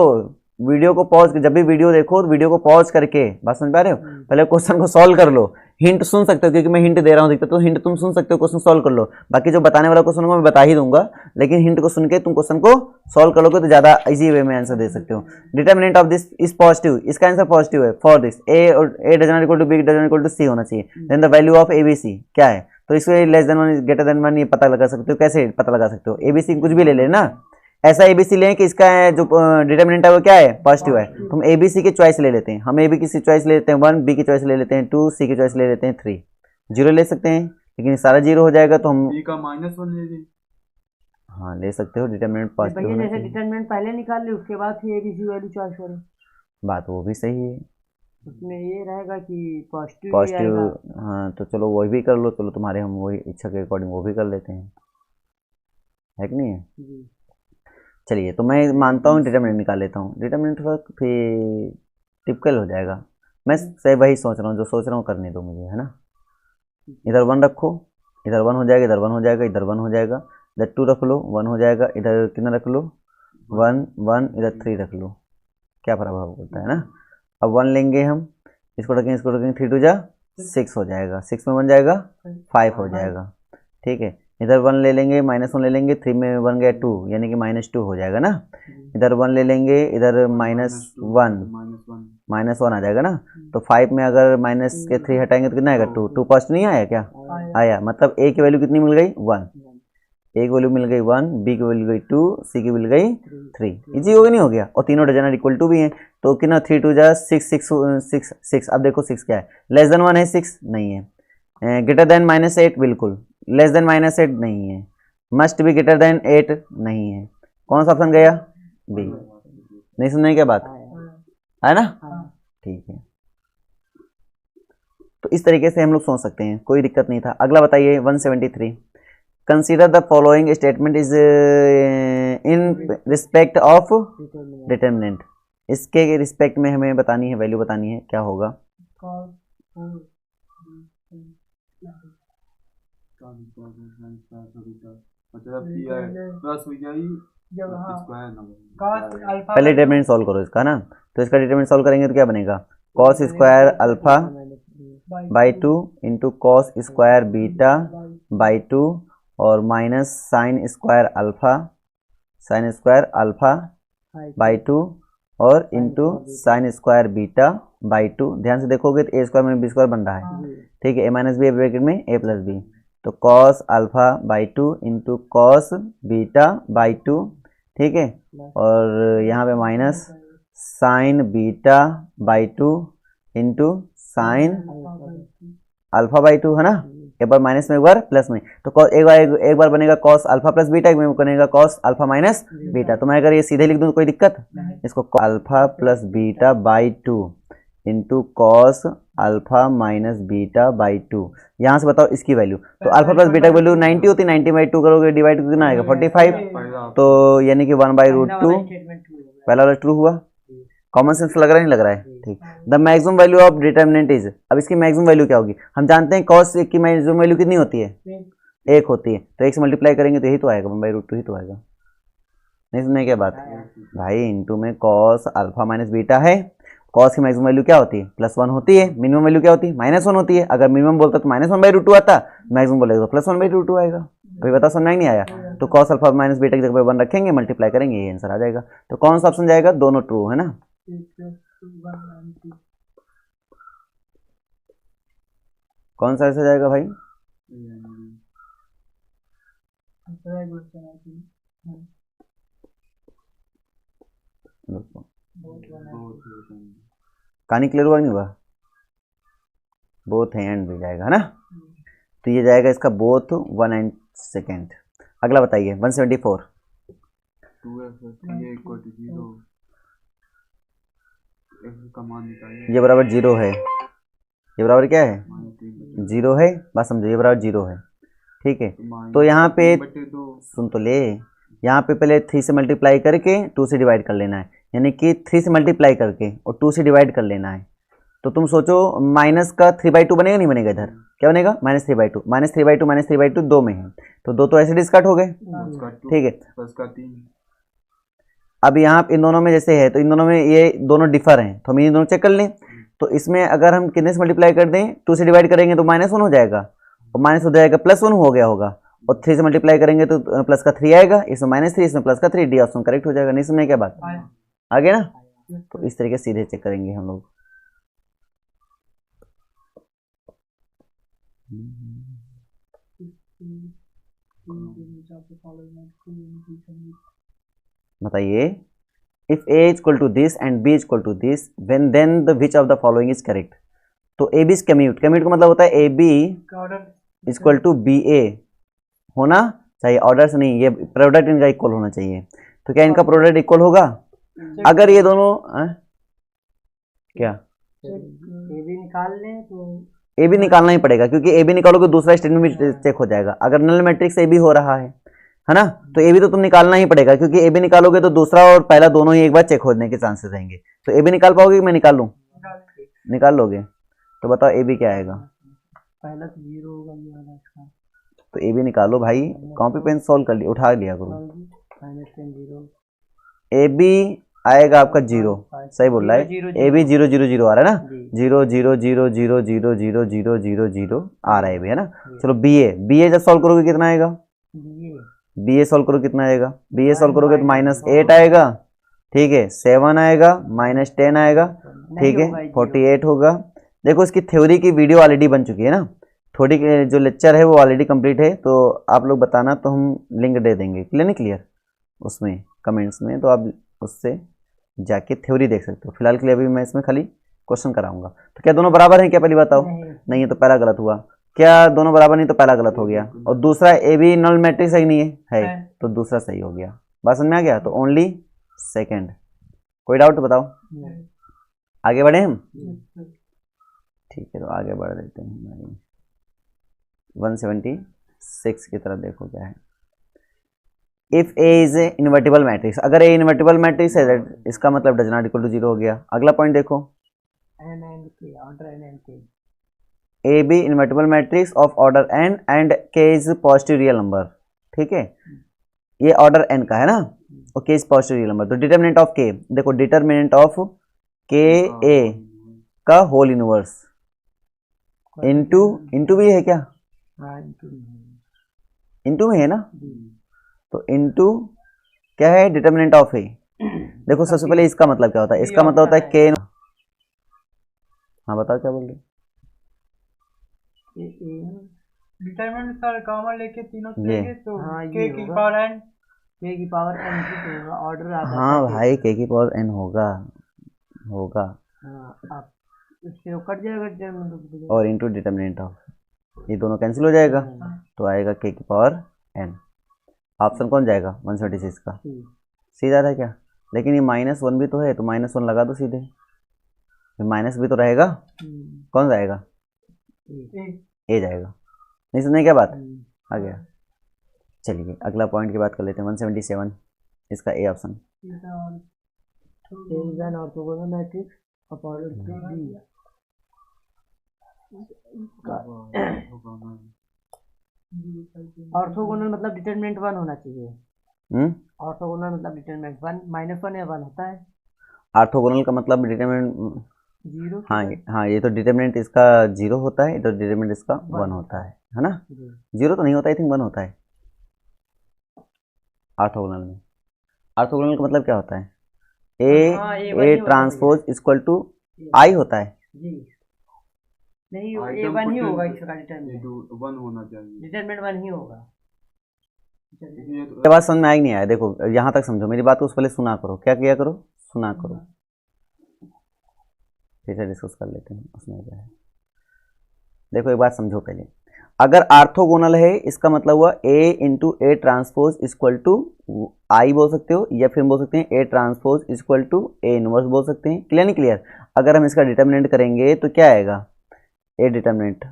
वीडियो को पॉज, जब भी वीडियो देखो तो वीडियो को पॉज करके, बात समझ पा रहे हो, पहले क्वेश्चन को सॉल्व कर लो। हिंट सुन सकते हो क्योंकि मैं हिंट दे रहा हूँ, दिखता तो हिंट तुम सुन सकते हो, क्वेश्चन सॉल्व कर लो। बाकी जो बताने वाला क्वेश्चन को मैं बता ही दूंगा, लेकिन हिंट को सुन के तुम क्वेश्चन को सॉल्व करोगे तो ज्यादा इजी वे में आंसर दे सकते हो। Determinant of this is positive, इसका आंसर पॉजिटिव है। For this a does not equal to b does not equal to c होना चाहिए। Then the value of ABC क्या है, तो इसमें लेस देन 1 ग्रेटर देन 1 ये पता लगा सकते हो। कैसे पता लगा सकते हो, एबीसी कुछ भी ले लेना, ऐसा एबीसी लें कि इसका जो डिटरमिनेंट है वो क्या है, पॉजिटिव है। तो हम एबीसी की चॉइस ले लेते हैं, हम ए बी की चॉइस ले लेते हैं 1, बी की चॉइस ले लेते हैं 2, सी की चॉइस ले लेते हैं 3। 0 ले सकते हैं, लेकिन सारा 0 हो जाएगा तो हम बी का -1 ले लें। हाँ ले सकते हो, डिटरमिनेंट पॉजिटिव भैया जैसे डिटरमिनेंट पहले निकाल ले, उसके बाद फिर एबीसी वैल्यू चॉइस करें, बात वो भी सही है। उसमें ये रहेगा कि पॉजिटिव, हाँ तो चलो वही भी कर लो। चलो तुम्हारे हम वही इच्छा के अकॉर्डिंग वो भी कर लेते हैं, है कि नहीं है। चलिए तो मैं मानता हूँ डिटरमिनेंट निकाल लेता हूँ। डिटरमिनेंट थोड़ा फिर टिपिकल हो जाएगा, मैं से वही सोच रहा हूँ, जो सोच रहा हूँ करने दो मुझे, है ना। इधर 1 रखो, इधर 1 हो जाएगा, इधर 1 हो जाएगा, इधर 1 हो जाएगा, इधर 2 रख लो, 1 हो जाएगा, इधर कितना रख लो 1 1, इधर 3 रख लो, क्या प्रभाव पड़ता है ना। अब 1 लेंगे हम, इसको रखेंगे, इसको रखेंगे, 3 2 जा 6 हो जाएगा, 6 में 1 जाएगा 5 हो जाएगा, ठीक है। इधर 1 ले लेंगे, -1 ले लेंगे, 3 में 1 गया 2, यानी कि -2 हो जाएगा ना। इधर 1 ले लेंगे, इधर -1 आ जाएगा ना। तो 5 में अगर माइनस के 3 हटाएंगे तो कितना आएगा 2, 2 पॉजिटिव नहीं आया क्या, आया। मतलब ए की वैल्यू कितनी मिल गई 1, ए की वैल्यू मिल गई 1, बी की वैल्यू गई 2, सी की मिल गई 3। इजी हो गया, नहीं हो गया। और तीनों डजन इक्वल टू भी हैं, तो कितना 3 2 जा 6 6। अब देखो 6 क्या है, लेस देन 1 है 6 नहीं है, ग्रेटर देन -8 बिल्कुल, लेस देन -8 नहीं है, मस्ट बी ग्रेटर देन 8 नहीं है। कौन सा ऑप्शन गया, बी। नहीं सुनने क्या बात है ना, ठीक है। तो इस तरीके से हम लोग सोच सकते हैं, कोई दिक्कत नहीं था। अगला बताइए 173, consider the following statement is in respect of determinant. इसके रिस्पेक्ट में हमें बतानी है, वैल्यू बतानी है, क्या होगा? मतलब प्लस हो जाएगी जब हाँ स्क्वायर ना cos अल्फा पहले डिटर्मिनेंट सॉल्व करो इसका ना, तो इसका डिटर्मिनेंट सॉल्व करेंगे तो क्या बनेगा? Cos square alpha by 2 into cos square beta by 2 और minus sine square alpha by 2 और into sine square beta by 2। ध्यान से देखोगे तो ए स्क्वायर में बी स्क्वायर बन रहा है, ठीक है, ए माइनस बी ब्रैकेट में ए प्लस बी, तो cos alpha by 2 into cos beta by 2, ठीक है, और यहाँ पे minus sign beta by 2 into sine alpha by 2 है ना, एक बार माइनस में एक बार प्लस में, तो एक बार बनेगा कॉस अल्फा प्लस बीटा, एक बार बनेगा कॉस अल्फा माइनस बीटा। तो मैं अगर ये सीधे लिख दूं तो कोई दिक्कत? इसको alpha plus beta by 2 into cos alpha minus beta by 2। यहाँ से बताओ इसकी वैल्यू, तो अल्फा प्लस बीटा की वैल्यू 90 होती है, 90 बाई 2 करोगे डिवाइड कितना आएगा? 45, तो यानी कि 1/√2, पहला वाला ट्रू हुआ। कॉमन सेंस लग रहा है, नहीं लग रहा है? ठीक। The maximum value of determinant is, अब इसकी मैक्सिमम वैल्यू क्या होगी? हम जानते हैं कॉस की मैक्सिमम वैल्यू कितनी होती है? 1 होती है, तो 1 से मल्टीप्लाई करेंगे तो यही तो आएगा, 1/√2 ही तो आएगा। नहीं सुनने क्या बात भाई? इंटू में कॉस अल्फा माइनस बीटा है, कॉस की मैक्सिमम वैल्यू क्या होती है? +1 होती है, मिनिमम वैल्यू क्या होती है? -1 होती है। अगर मिनिमम बोलता तो -1/√2 आता, मैक्सिमम बोलेगा तो +1/√2 आएगा। भाई बता, समझ नहीं आया? तो कॉस अल्फा माइनस बीटा की जगह पे 1 रखेंगे, मल्टीप्लाई करेंगे, ये आंसर आ जाएगा। तो कौन सा ऑप्शन जाएगा? दोनों ट्रू है ना। कौन सा ऐसा जाएगा भाई? कहानी क्लियर हुआ नहीं हुआ? बोथ है एंड भी जाएगा है ना, तो ये जाएगा इसका बोथ 1 एंड सेकेंड। अगला बताइए 174, ये बराबर 0 है, ये बराबर क्या है? 0 है, बात समझो, ये बराबर 0 है, ठीक है। तो यहाँ पे सुन तो ले, यहाँ पे पहले 3 से मल्टीप्लाई करके 2 से डिवाइड कर लेना है, यानी कि 3 से मल्टीप्लाई करके और 2 से डिवाइड कर लेना है। तो तुम सोचो माइनस का 3/2 बनेगा, नहीं बनेगा? इधर क्या बनेगा? -3/2, -3/2 -3/2 2 में है, तो 2 तो ऐसे डिस्कार्ड हो गए, ठीक है। अब यहाँ इन दोनों में जैसे है, तो इन दोनों में ये दोनों डिफर हैं, तो हम ये दोनों चेक कर लें। तो इसमें अगर हम कितने से मल्टीप्लाई कर दें? 2 से डिवाइड करेंगे तो -1 हो जाएगा, और माइनस हो जाएगा, +1 हो गया होगा, और 3 से मल्टीप्लाई करेंगे तो प्लस का 3 आएगा, इसमें -3, इसमें प्लस का 3, डी ऑप्शन करेक्ट हो जाएगा। नहीं सुनने क्या बात? आ गया ना? तो इस तरीके से सीधे चेक करेंगे हम लोग। बताइए, if a is equal to this and b is equal to this, when then the which of the following is correct. तो a b is commute, commute का मतलब होता है ए b is equal to b a होना चाहिए, ऑर्डर से नहीं, ये प्रोडक्ट इनका इक्वल होना चाहिए। तो क्या इनका प्रोडक्ट इक्वल होगा? अगर ये दोनों क्या ए बी निकाल लें तो ए बी निकालना ही पड़ेगा, क्योंकि ए बी निकालोगे दूसरा स्टेटमेंट भी चेक हो जाएगा। अगर नल मैट्रिक्स ए बी हो रहा है ना, तो ए बी तो तुम निकालना ही पड़ेगा, क्योंकि ए बी निकालोगे तो दूसरा और पहला दोनों ही एक बार चेक होने के चांसेस रहेंगे। तो ए बी निकाल पाओगे कि मैं निकाल लूँ? निकाल लोगे, तो बताओ ए बी क्या आएगा? पहला तो 0 होगा, ये वाला इसका, तो ए बी निकालो भाई, कॉपी पेन सॉल्व कर लिया, उठा लिया करो। ए बी आएगा आपका 0, सही बोल रहा है, ए बी 0 0 0 आ रहा है ना, 0 0 0 0 0 0 0 0 0 आ रहा है भी, है ना। चलो बी ए जब सॉल्व करोगे कितना आएगा? बी ए सॉल्व करो कितना आएगा? बी ए सॉल्व करोगे तो -8 आएगा, ठीक है, 7 आएगा, -10 आएगा, ठीक है, 48 होगा। देखो इसकी थ्योरी की वीडियो ऑलरेडी बन चुकी है ना, थोड़ी जो लेक्चर है वो ऑलरेडी कंप्लीट है, तो आप लोग बताना तो हम लिंक दे देंगे, क्लियर नहीं क्लियर उसमें कमेंट्स में, तो आप उससे जाके थ्योरी देख सकते हो। फिलहाल के लिए अभी मैं इसमें खाली क्वेश्चन कराऊंगा। तो क्या दोनों बराबर हैं क्या? पहली बताओ। नहीं है तो पहला गलत हुआ। क्या दोनों बराबर नहीं तो पहला गलत हो गया, और दूसरा ए बी नल मैट्रिक्स सही नहीं है, तो दूसरा सही हो गया। बात समझ में आ गया? तो ओनली सेकंड। कोई डाउट तो बताओ, आगे बढ़े हम? ठीक है, तो आगे बढ़ देते हैं भाई। 176 की तरफ देखो क्या है। If A is a invertible matrix, अगर ए इन्वर्टिबल मैट्रिक्स है इसका मतलब डज नॉट इक्वल टू 0 हो गया। अगला पॉइंट देखो, N and K order N and K A B invertible matrix of order N and K is positive real number. ठीक है, ये ऑर्डर एन का है ना, और के इज पॉजिटिव रियल नंबर। तो डिटर्मिनेंट ऑफ के देखो, डिटर्मिनेंट ऑफ के ए का होल इनवर्स इनटू भी है क्या, हाँ इनटू में है ना, तो इनटू क्या है, डिटर्मिनेंट ऑफ ए। देखो सबसे पहले इसका मतलब क्या होता है, इसका मतलब होता है के। हाँ बताओ क्या बोल रहे, डिटरमिनेंट सर कॉमन लेके तीनों से ये। लेंगे तो हाँ, के ये की होगा। पावर एन के की पावर एन की होगा, ऑर्डर आता है। हाँ भाई के की पावर एन होगा। हाँ, आप इससे वो कट जाएगा डिटरमिनेंट और इनटू डिटर्मिनेंट ऑफ, ये दोनों कैंसिल हो जाएगा, तो आएगा के की पावर एन। ऑप्शन कौन जाएगा 176 का, सीधा था क्या। लेकिन ये -1 भी तो है, तो -1 लगा दो सीधे, माइनस भी तो रहेगा, कौन जाएगा, ए जाएगा। नहीं सुने क्या बात, आ गया। चलिए अगला पॉइंट की बात कर लेते हैं। 177 इसका A option. Orthogonal matrix of order B. Orthogonal मतलब डिटरमिनेंट 1 होना चाहिए। ऑर्थोगोनल मतलब डिटरमिनेंट 1 -1 या 1 होता है। ऑर्थोगोनल का मतलब डिटरमिनेंट 0। हाँ ये तो डिटरमिनेंट इसका 0 होता है, तो डिटरमिनेंट इसका 1 होता है ना। 0 तो नहीं होता, आई थिंक 1 होता है ऑर्थोगोनल में। ऑर्थोगोनल का मतलब क्या होता है, ए ट्रांसपोज इक्वल टू आई होता है। नहीं, ये 1 ही होगा, इसका डिटरमिनेंट 1 होना चाहिए, डिटरमिनेंट 1 ही होगा। ये बात समझ में आई नहीं आया। देखो यहाँ तक समझो मेरी बात को, उस पहले सुना करो। क्या किया करो, सुना करो, फिर से डिस्कस कर लेते हैं उसमें क्या है। देखो एक बात समझो पहले, अगर ऑर्थोगोनल है इसका मतलब हुआ a into a transpose equal to I बोल सकते हो, या फिर बोल सकते हैं a transpose equal to A inverse बोल सकते हैं। क्लियर नहीं क्लियर। अगर हम इसका डिटर्मिनेंट करेंगे तो क्या आएगा, ए डिटर्मिनेंट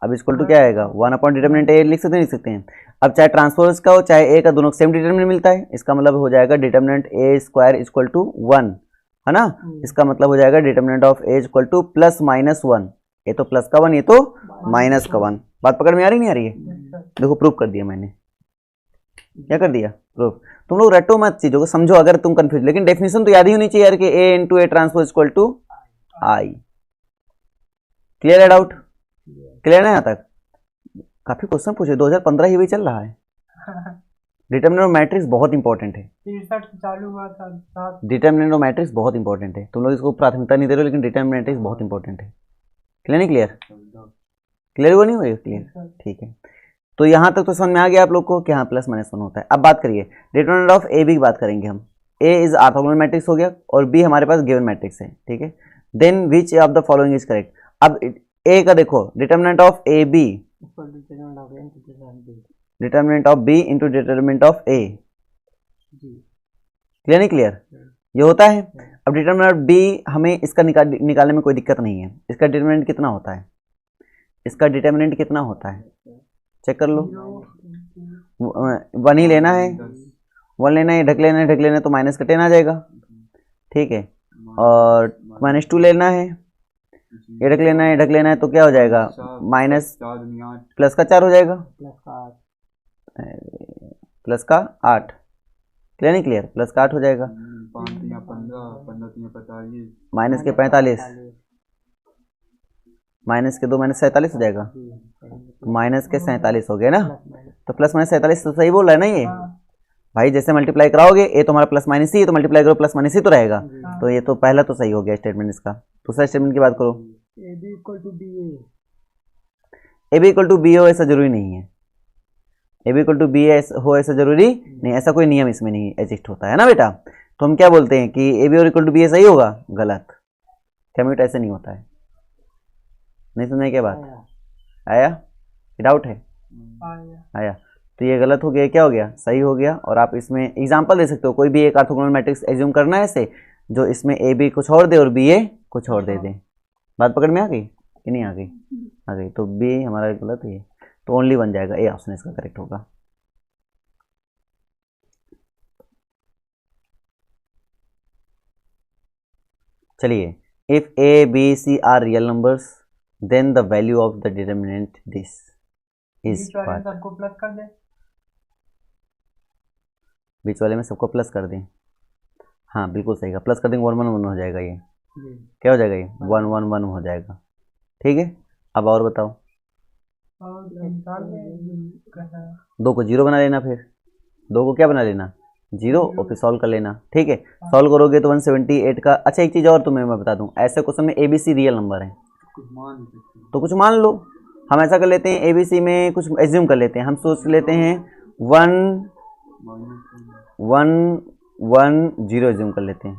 अब इक्वल टू क्या आएगा, 1 अपॉन डिटर्मिनेंट ए लिख सकते हैं। अब चाहे ट्रांसपोज का हो चाहे ए का, दोनों सेम डिटर्मिनेंट मिलता है। इसका मतलब हो जाएगा determinant A square equal to 1 है ना। इसका मतलब हो जाएगा determinant of A equal to +-1। ये तो प्लस का 1, ये तो माइनस का 1। बात पकड़ में आ रही नहीं आ रही है। देखो प्रूफ कर दिया मैंने, क्या कर दिया, प्रूफ। तुम लोग रटो मत चीजों को, समझो अगर तुम कंफ्यूज। लेकिन डेफिनेशन तो याद ही होनी चाहिए यार कि a into a transpose equal to I. Clear है डाउट, क्लियर है यहाँ तक। काफी क्वेश्चन पूछे, 2015 ही भी चल रहा है। डिटर्मिनेंट ऑफ मैट्रिक्स बहुत इंपॉर्टेंट है। 63 से चालू हुआ था। डिटर्मिनेंट ऑफ मैट्रिक्स बहुत इंपॉर्टेंट है। तुम लोग इसको प्राथमिकता नहीं दे रहे हो, लेकिन डिटर्मिनेंट मैट्रिक्स बहुत इंपॉर्टेंट है। क्लियर नहीं क्लियर, क्लियर हुआ नहीं हुआ, क्लियर ठीक है। तो यहाँ तक तो समझ में आ गया आप लोग को कि हाँ +-1 होता है। अब बात करिए डिटर्मिनेंट ऑफ ए बी की बात करेंगे हम। ए इज ऑर्थोगोनल मैट्रिक्स हो गया और बी हमारे पास गिवन मैट्रिक्स है, ठीक है। Then which of the following is correct. अब ए का देखो, determinant of A B determinant of B into determinant of A. Clear नहीं क्लियर, ये होता है। अब डिटर्मिनेंट ऑफ बी हमें इसका निकालने में कोई दिक्कत नहीं है। इसका डिटर्मिनेंट कितना होता है, इसका डिटर्मिनेंट कितना होता है चेक कर लो। 1 ही लेना है, 1 लेना है, ढक लेना है, ढक लेना है तो माइनस का 10 आ जाएगा, ठीक है। और -2 लेना है, ये ढक लेना है, ढक लेना है तो क्या हो जाएगा, माइनस प्लस का 4 हो जाएगा, प्लस का 8। क्लियर नहीं क्लियर, प्लस का 8 हो जाएगा, 5 या 15, 15 या 45, माइनस के 45, माइनस के 2 -47 हो जाएगा, माइनस के 47 हो गया ना। तो +-47 तो सही बोल रहा है ना ये भाई। जैसे मल्टीप्लाई कराओगे ए तो हमारा +- ही, तो मल्टीप्लाई करो +- ही तो रहेगा। तो ये तो पहला तो सही हो गया स्टेटमेंट इसका। दूसरा स्टेटमेंट की बात करो, A B equal to B हो ऐसा जरूरी नहीं है। A B equal to B हो ऐसा जरूरी नहीं, ऐसा कोई नियम इसमें नहीं एग्जिस्ट होता है ना बेटा। तो हम क्या बोलते हैं कि ए बी और इक्वल टू बी सही होगा, गलत। कम्यूट ऐसे नहीं होता है। नहीं सुना क्या बात, आया डाउट है, आया। तो ये गलत हो गया, क्या हो गया, सही हो गया। और आप इसमें एग्जांपल दे सकते हो, कोई भी एक ऑर्थोगोनल मैट्रिक्स एज्यूम करना है ऐसे जो इसमें ए बी कुछ और दे और बी ए कुछ और दे दे। बात पकड़ में आ गई, कि नहीं आ गई? आ गई। तो बी हमारा गलत है, तो ओनली बन जाएगा, ए ऑप्शन इसका करेक्ट होगा। चलिए, if a B c are real numbers then the value of the determinant this is बीच वाले में व्हाट? सबको प्लस कर दे। बीच वाले में सबको प्लस कर दें। हाँ बिल्कुल सही का, प्लस कर देंगे 1 1 1 हो जाएगा। ये क्या हो जाएगा? ये 1 1 1 हो जाएगा। ठीक है, अब और बताओ। और निकाल दे कैसा है। 2 को 0 बना लेना, फिर 2 को क्या बना लेना? 0, और फिर सॉल्व कर लेना। ठीक है, सॉल्व करोगे तो 178 का। अच्छा एक चीज़ और तुम्हें मैं बता दूं, ऐसे क्वेश्चन में A B C real number है कुछ मान नहीं सकते। तो कुछ मान लो। हम ऐसा कर लेते हैं, ए बी सी में कुछ एज्यूम कर लेते हैं। हम सोच लेते हैं 1 1 1 0 एज्यूम कर लेते हैं।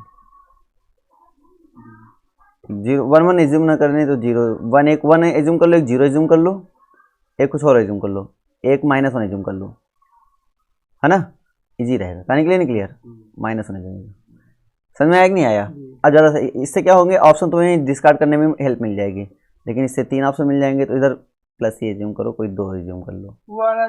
0 1 1 एज्यूम ना करने तो 0 1 एक 1 एज्यूम कर लो, एक 0 एज्यूम कर लो, एक कुछ और एज्यूम कर लो, एक -1 एज्यूम कर लो, है ना? इजी रहेगा। कहानी क्लियर नहीं? क्लियर। -1 एज्यूम समझ में आया कि नहीं आया? अब ज़्यादा सही, इससे क्या होंगे ऑप्शन तुम्हें डिस्कार्ड करने में हेल्प मिल जाएगी। लेकिन इससे 3 ऑप्शन मिल जाएंगे, तो इधर प्लस ही एज्यूम करो, कोई 2 एज्यूम कर लो। वो वाला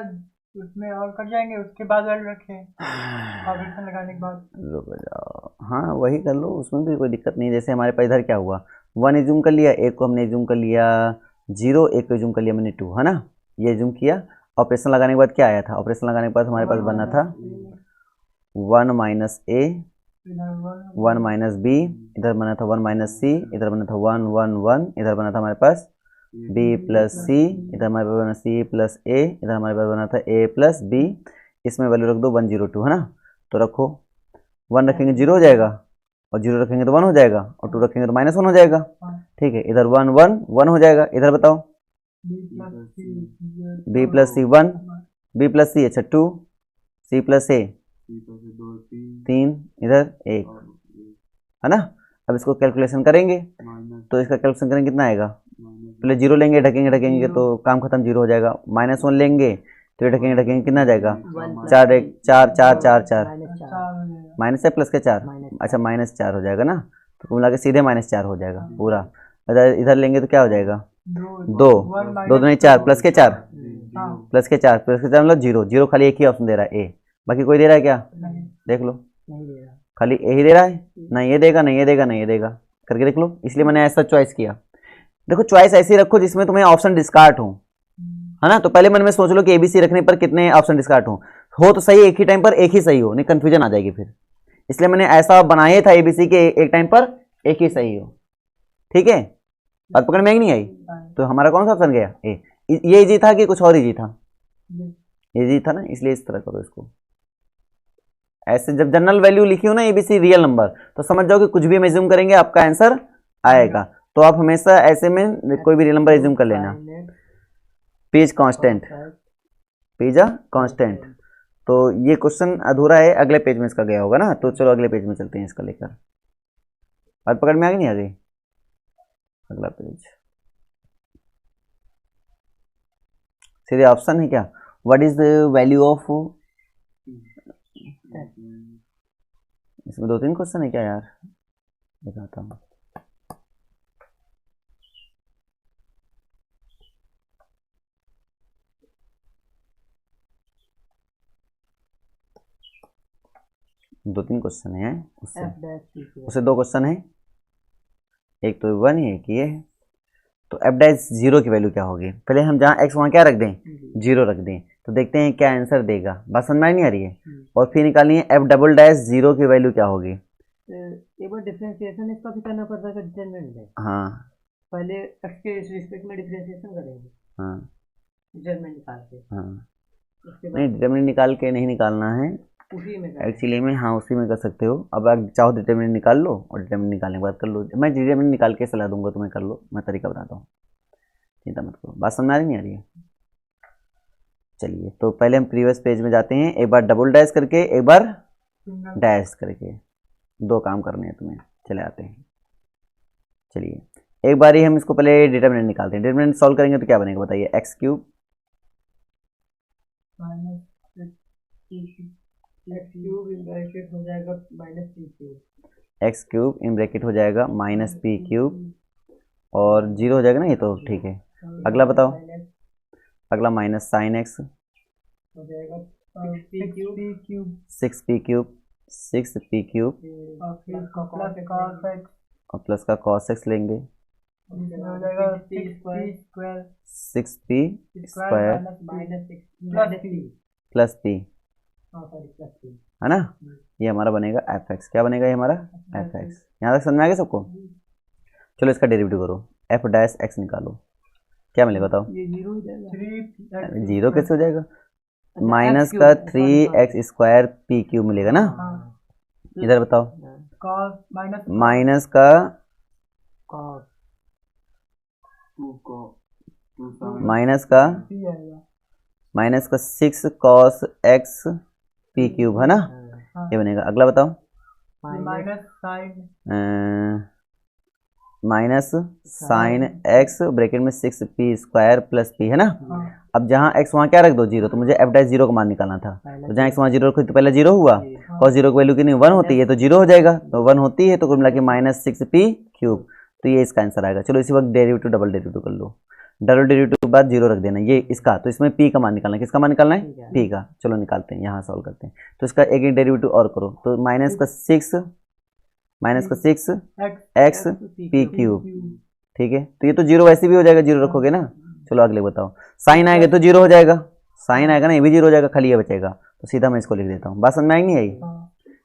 उसमें और कर जाएंगे, उसके बाद वाले रखे ऑपरेशन लगाने के बाद। रुक जाओ, हाँ वही कर लो, उसमें भी कोई दिक्कत नहीं। जैसे हमारे पास इधर क्या हुआ, 1 एज्यूम कर लिया, एक को हमने एज्यूम कर लिया 0, एक को एज्यूम कर लिया मैंने 2, है ना? ये एज्यूम किया, ऑपरेशन लगाने के बाद क्या आया था? ऑपरेशन लगाने के बाद हमारे पास बना था 1 - a 1 - b, इधर बना था 1 - c, इधर बना था 1 1 1, इधर बना था हमारे पास b + c, इधर हमारे पास बना c + a, इधर हमारे पास बना था a + b। इसमें वैल्यू रख दो 1 0 2, है ना? तो रखो, 1 रखेंगे 0 हो जाएगा, और 0 रखेंगे तो 1 हो जाएगा, और 2 रखेंगे तो -1 हो जाएगा। ठीक है, इधर 1 1 1 हो जाएगा। इधर बताओ, b + c 1, b + c अच्छा 2, c + a 3, इधर 1, है ना? अब इसको कैलकुलेशन करेंगे, तो इसका कैलकुलेशन करेंगे कितना आएगा? पहले 0 लेंगे, ढकेंगे तो काम खत्म, 0 हो जाएगा। -1 लेंगे तो ये ढकेंगे कितना जाएगा? 4 1 4 4 4 4 माइनस है प्लस के 4, अच्छा -4 हो जाएगा ना? तो कुल मिला के सीधे -4 हो जाएगा पूरा। इधर लेंगे तो क्या हो जाएगा? 2 2 नहीं 4 प्लस के 4 प्लस के 4 मतलब 0 0, खाली एक ही ऑप्शन दे रहा है ए, बाकी कोई दे रहा है क्या? देख लो, खाली ए ही दे रहा है, ना ये देगा ना ये देगा ना ये देगा, करके देख लो। इसलिए मैंने ऐसा चॉइस किया। देखो चॉइस ऐसी रखो जिसमें तुम्हें ऑप्शन डिस्कार्ड हो, है ना? तो पहले मन में सोच लो कि एबीसी रखने पर कितने ऑप्शन डिस्कार्ड हो तो सही, एक ही टाइम पर एक ही सही हो, नहीं कंफ्यूजन आ जाएगी फिर। इसलिए मैंने ऐसा बनाया था एबीसी के एक टाइम पर एक ही सही हो। ठीक है, बात पकड़ में नहीं आई? तो हमारा कौन सा ऑप्शन गया? ए। ये इजी था कि कुछ और इजी था? इजी था ना, इसलिए इस तरह करो इसको। ऐसे जब जनरल वैल्यू लिखी हो ना एबीसी रियल नंबर, तो समझ जाओ कि कुछ भी हम एज्यूम करेंगे आपका आंसर आएगा। तो आप हमेशा ऐसे में कोई भी रियल नंबर एज्यूम कर लेना। Page constant, पेजा constant. तो ये क्वेश्चन अधूरा है, अगले पेज में इसका गया होगा ना? तो चलो अगले पेज में चलते हैं इसका लेकर। बात पकड़ में आ गई नहीं आ गई? अगला पेज सीधे ऑप्शन है क्या? What is the value of, इसमें 2-3 क्वेश्चन है क्या यार? बताता हूँ। दो तीन क्वेश्चन है, उससे 2 क्वेश्चन है, एक तो 1 है एक ये है। तो f'0 की वैल्यू क्या होगी? पहले हम जहाँ x वहाँ क्या रख दें? 0 रख दें, तो देखते हैं क्या आंसर देगा। बात समझ में नहीं आ रही है? और फिर निकालनी है f'0 की वैल्यू क्या होगी? एक बार डिफरेंशिएशन इसका भी करना पड़ता है डिटरमिनेंट में। हाँ पहले x के रिस्पेक्ट में डिफरेंशिएशन करेंगे, हाँ डिटरमिनेंट निकाल के। हाँ, उसके नहीं बाद डिटर्मिनेंट निकाल के नहीं निकालना है उसी में एक्चुअली में। हाँ उसी में कर सकते हो। अब आप चाहो डिटर्मिनेंट निकाल लो, और डिटर्मिनेंट निकालने के बाद कर लो। मैं डिटर्मिनेंट निकाल के सलाह दूंगा तुम्हें, कर लो, मैं तरीका बताता हूँ, चिंता मत करो। बात समझ नहीं आ रही है? चलिए, तो पहले हम प्रीवियस पेज में जाते हैं, एक बार डबल डैश करके एक बार डैश करके, 2 काम करने हैं तुम्हें। चले आते हैं, चलिए एक बार ही हम इसको पहले डिटर्मिनेंट निकालते हैं। डिटर्मिनेंट सॉल्व करेंगे तो क्या बनेगा बताइए? x³ इन ब्रैकेट हो जाएगा -p3, x³ इन ब्रैकेट हो जाएगा -p³ और 0 हो जाएगा ना, ये तो ठीक है। अगला बताओ, अगला माइनस साइन एक्स, हो जाएगा 6p cube 6p cube, 6p cube और फिर इसका प्लस cos x और प्लस का cos x लेंगे, इसमें हो जाएगा 6p square 6p square minus plus p, plus p है ना। ये हमारा बनेगा एफ एक्स। क्या बनेगा ये हमारा? F x. यहाँ तक समझ में आ गया सबको? चलो इसका डेरिवेटिव करो, एफ डैश एक्स निकालो, क्या मिलेगा बताओ? ये 0 हो जाएगा 3 जीरो कैसे हो जाएगा? माइनस का 3x स्क्वायर पी क्यूब मिलेगा ना। इधर बताओ, cos माइनस माइनस का cos 2 को 2 sin माइनस का p आएगा माइनस का 6 cos x पी क्यूब, है ना। ये बनेगा। अगला बताओ, minus sine minus sine X bracket में 6p स्क्वायर प्लस p, है ना। अब जहाँ x वहाँ क्या रख दो? 0। तो मुझे f डैश 0 का मान निकालना था, तो जहाँ x वहाँ 0 रखो तो पहले 0 हुआ, cos 0 की वैल्यू कितनी? 1 होती है, तो 0 हो जाएगा। तो 1 होती है तो कुल मिला के माइनस 6p क्यूब, तो ये इसका आंसर आएगा। चलो इसी वक्त डेरिवेटिव डबल डेरिवेटिव कर लो। डबल डेरिवेटिव के बाद 0 रख देना, ये इसका, तो इसमें p का मान निकालना है। किसका मान निकालना है? p का। चलो निकालते हैं, यहाँ सॉल्व करते हैं। तो इसका एक डेरिवेटिव और करो, तो माइनस का 6 x p क्यूब, ठीक है। तो ये तो 0 वैसे भी हो जाएगा, 0 रखोगे ना। चलो अगले बताओ, साइन आएगा तो 0 हो जाएगा, साइन आएगा ना, ये भी 0 हो जाएगा, खाली ये बचेगा। तो सीधा मैं इसको लिख देता हूँ। बात समझ में आई नहीं आई?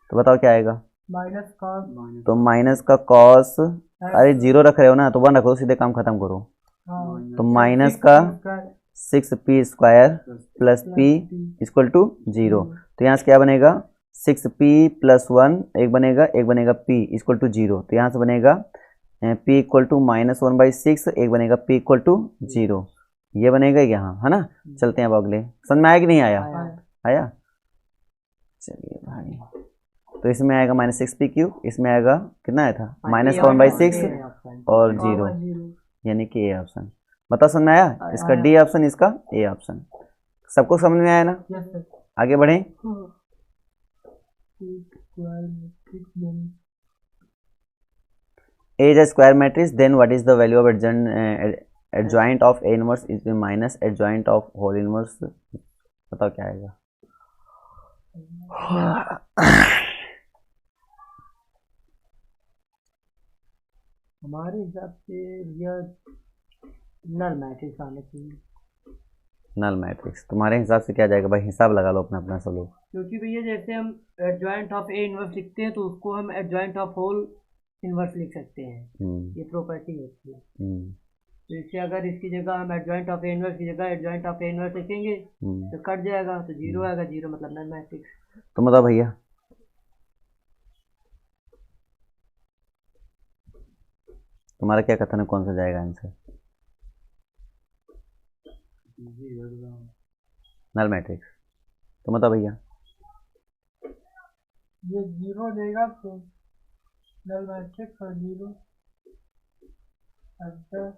तो बताओ क्या आएगा? माइनस cos तो माइनस का कॉस, अरे 0 रख रहे हो ना, तो 1 रखो, सीधे काम खत्म करो। तो माइनस का 6p square plus p equal to 0। तो यहाँ से क्या बनेगा? 6p प्लस 1 एक बनेगा, एक बनेगा p इक्वल टू 0। तो यहाँ से बनेगा p इक्वल टू -1/6, एक बनेगा p इक्वल टू 0। ये बनेगा यहाँ, है ना। चलते हैं अब अगले। समझ में आया कि नहीं आया? आया। चलिए भाई, तो इसमें आएगा -6p क्यूब, इसमें आएगा कितना आया था? -1/6 और 0, यानी कि ए ऑप्शन। बताओ समझ में आया? इसका डी ऑप्शन, इसका ए ऑप्शन। सबको समझ में आया ना? आगे बढ़ें। A is a square matrix, then what is the value of adjoint of A inverse is minus adjoint of whole inverse? बताओ क्या आएगा? हमारे हिसाब से यह नल मैट्रिक्स आना चाहिए। नल मैट्रिक्स तुम्हारे हिसाब से क्या जाएगा भाई? हिसाब लगा लो अपना अपना सब लोग। क्योंकि भैया जैसे हम एडजॉइंट ऑफ ए इनवर्स लिखते हैं तो उसको हम एडजॉइंट ऑफ होल इनवर्स लिख सकते हैं। ये प्रॉपर्टी होती है। तो इससे अगर इसकी जगह हम एडजॉइंट ऑफ ए इनवर्स की जगह एडजॉइंट ऑफ ए इनवर्स लिखेंगे तो कट जाएगा, तो 0 आएगा। 0 मतलब नल मैट्रिक्स। तुम बताओ भैया, तुम्हारा क्या कथन है, कौन सा जाएगा आंसर? Null matrix. तुम बताओ भैया। ये 0 देगा तो नल मैट्रिक्स और 0 आंसर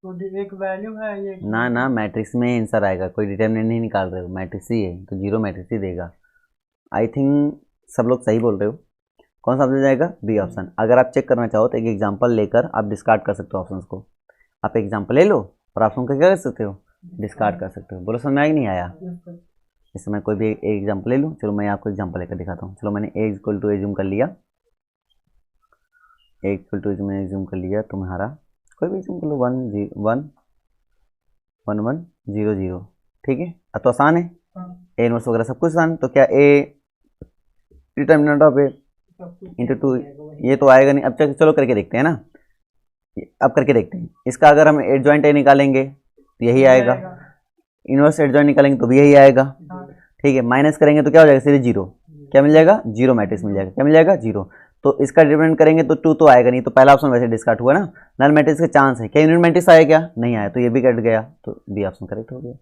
तो एक वैल्यू है ये। ना ना, मैट्रिक्स में आंसर आएगा, कोई डिटरमिनेंट नहीं निकाल रहे हो, मैट्रिक्स ही है, तो 0 मैट्रिक्स ही देगा। आई थिंक सब लोग सही बोल रहे हो। कौन सा ऑप्शन जाएगा? B option. अगर आप चेक करना चाहो तो एक एग्जांपल लेकर आप डिस्कार्ड कर सकते हो ऑप्शंस को। आप एग्जांपल ले लो और ऑप्शन को क्या कर सकते हो? डिस्कार्ड कर सकते हो। बोलो समझ में आया कि नहीं आया? इससे मैं कोई भी एक एग्जांपल ले लूँ। चलो मैं आपको एग्जांपल लेकर दिखाता हूँ। चलो मैंने ए इक्वल टू एज्यूम कर लिया, ए इक्वल टू एज्यूम कर लिया, तुम्हारा कोई भी एज्यूम कर लो, 1 1 1 1 0 0, ठीक है। अब तो आसान है, ए इनवर्स वगैरह सब कुछ आसान। तो क्या ए डिटरमिनेंट ऑफ ए इंटू 2, ये तो आएगा नहीं। अब चलो करके देखते हैं ना, अब करके देखते हैं। इसका अगर हम एडजॉइंट ए निकालेंगे तो यही आएगा, इनवर्स एडजॉइंट निकालेंगे तो भी यही आएगा, ठीक है। माइनस करेंगे तो क्या हो जाएगा? सीधे 0। क्या मिल जाएगा? 0 मैट्रिक्स मिल जाएगा। क्या मिल जाएगा? 0। तो इसका डिफरेंट करेंगे तो 2 तो आएगा नहीं, तो पहला ऑप्शन वैसे डिस्कार्ड हुआ ना। नल मैट्रिक्स का चांस है। क्या यूनिट मैट्रिक्स आया? क्या नहीं आया, तो ये भी कट गया, तो बी ऑप्शन करेक्ट हो गया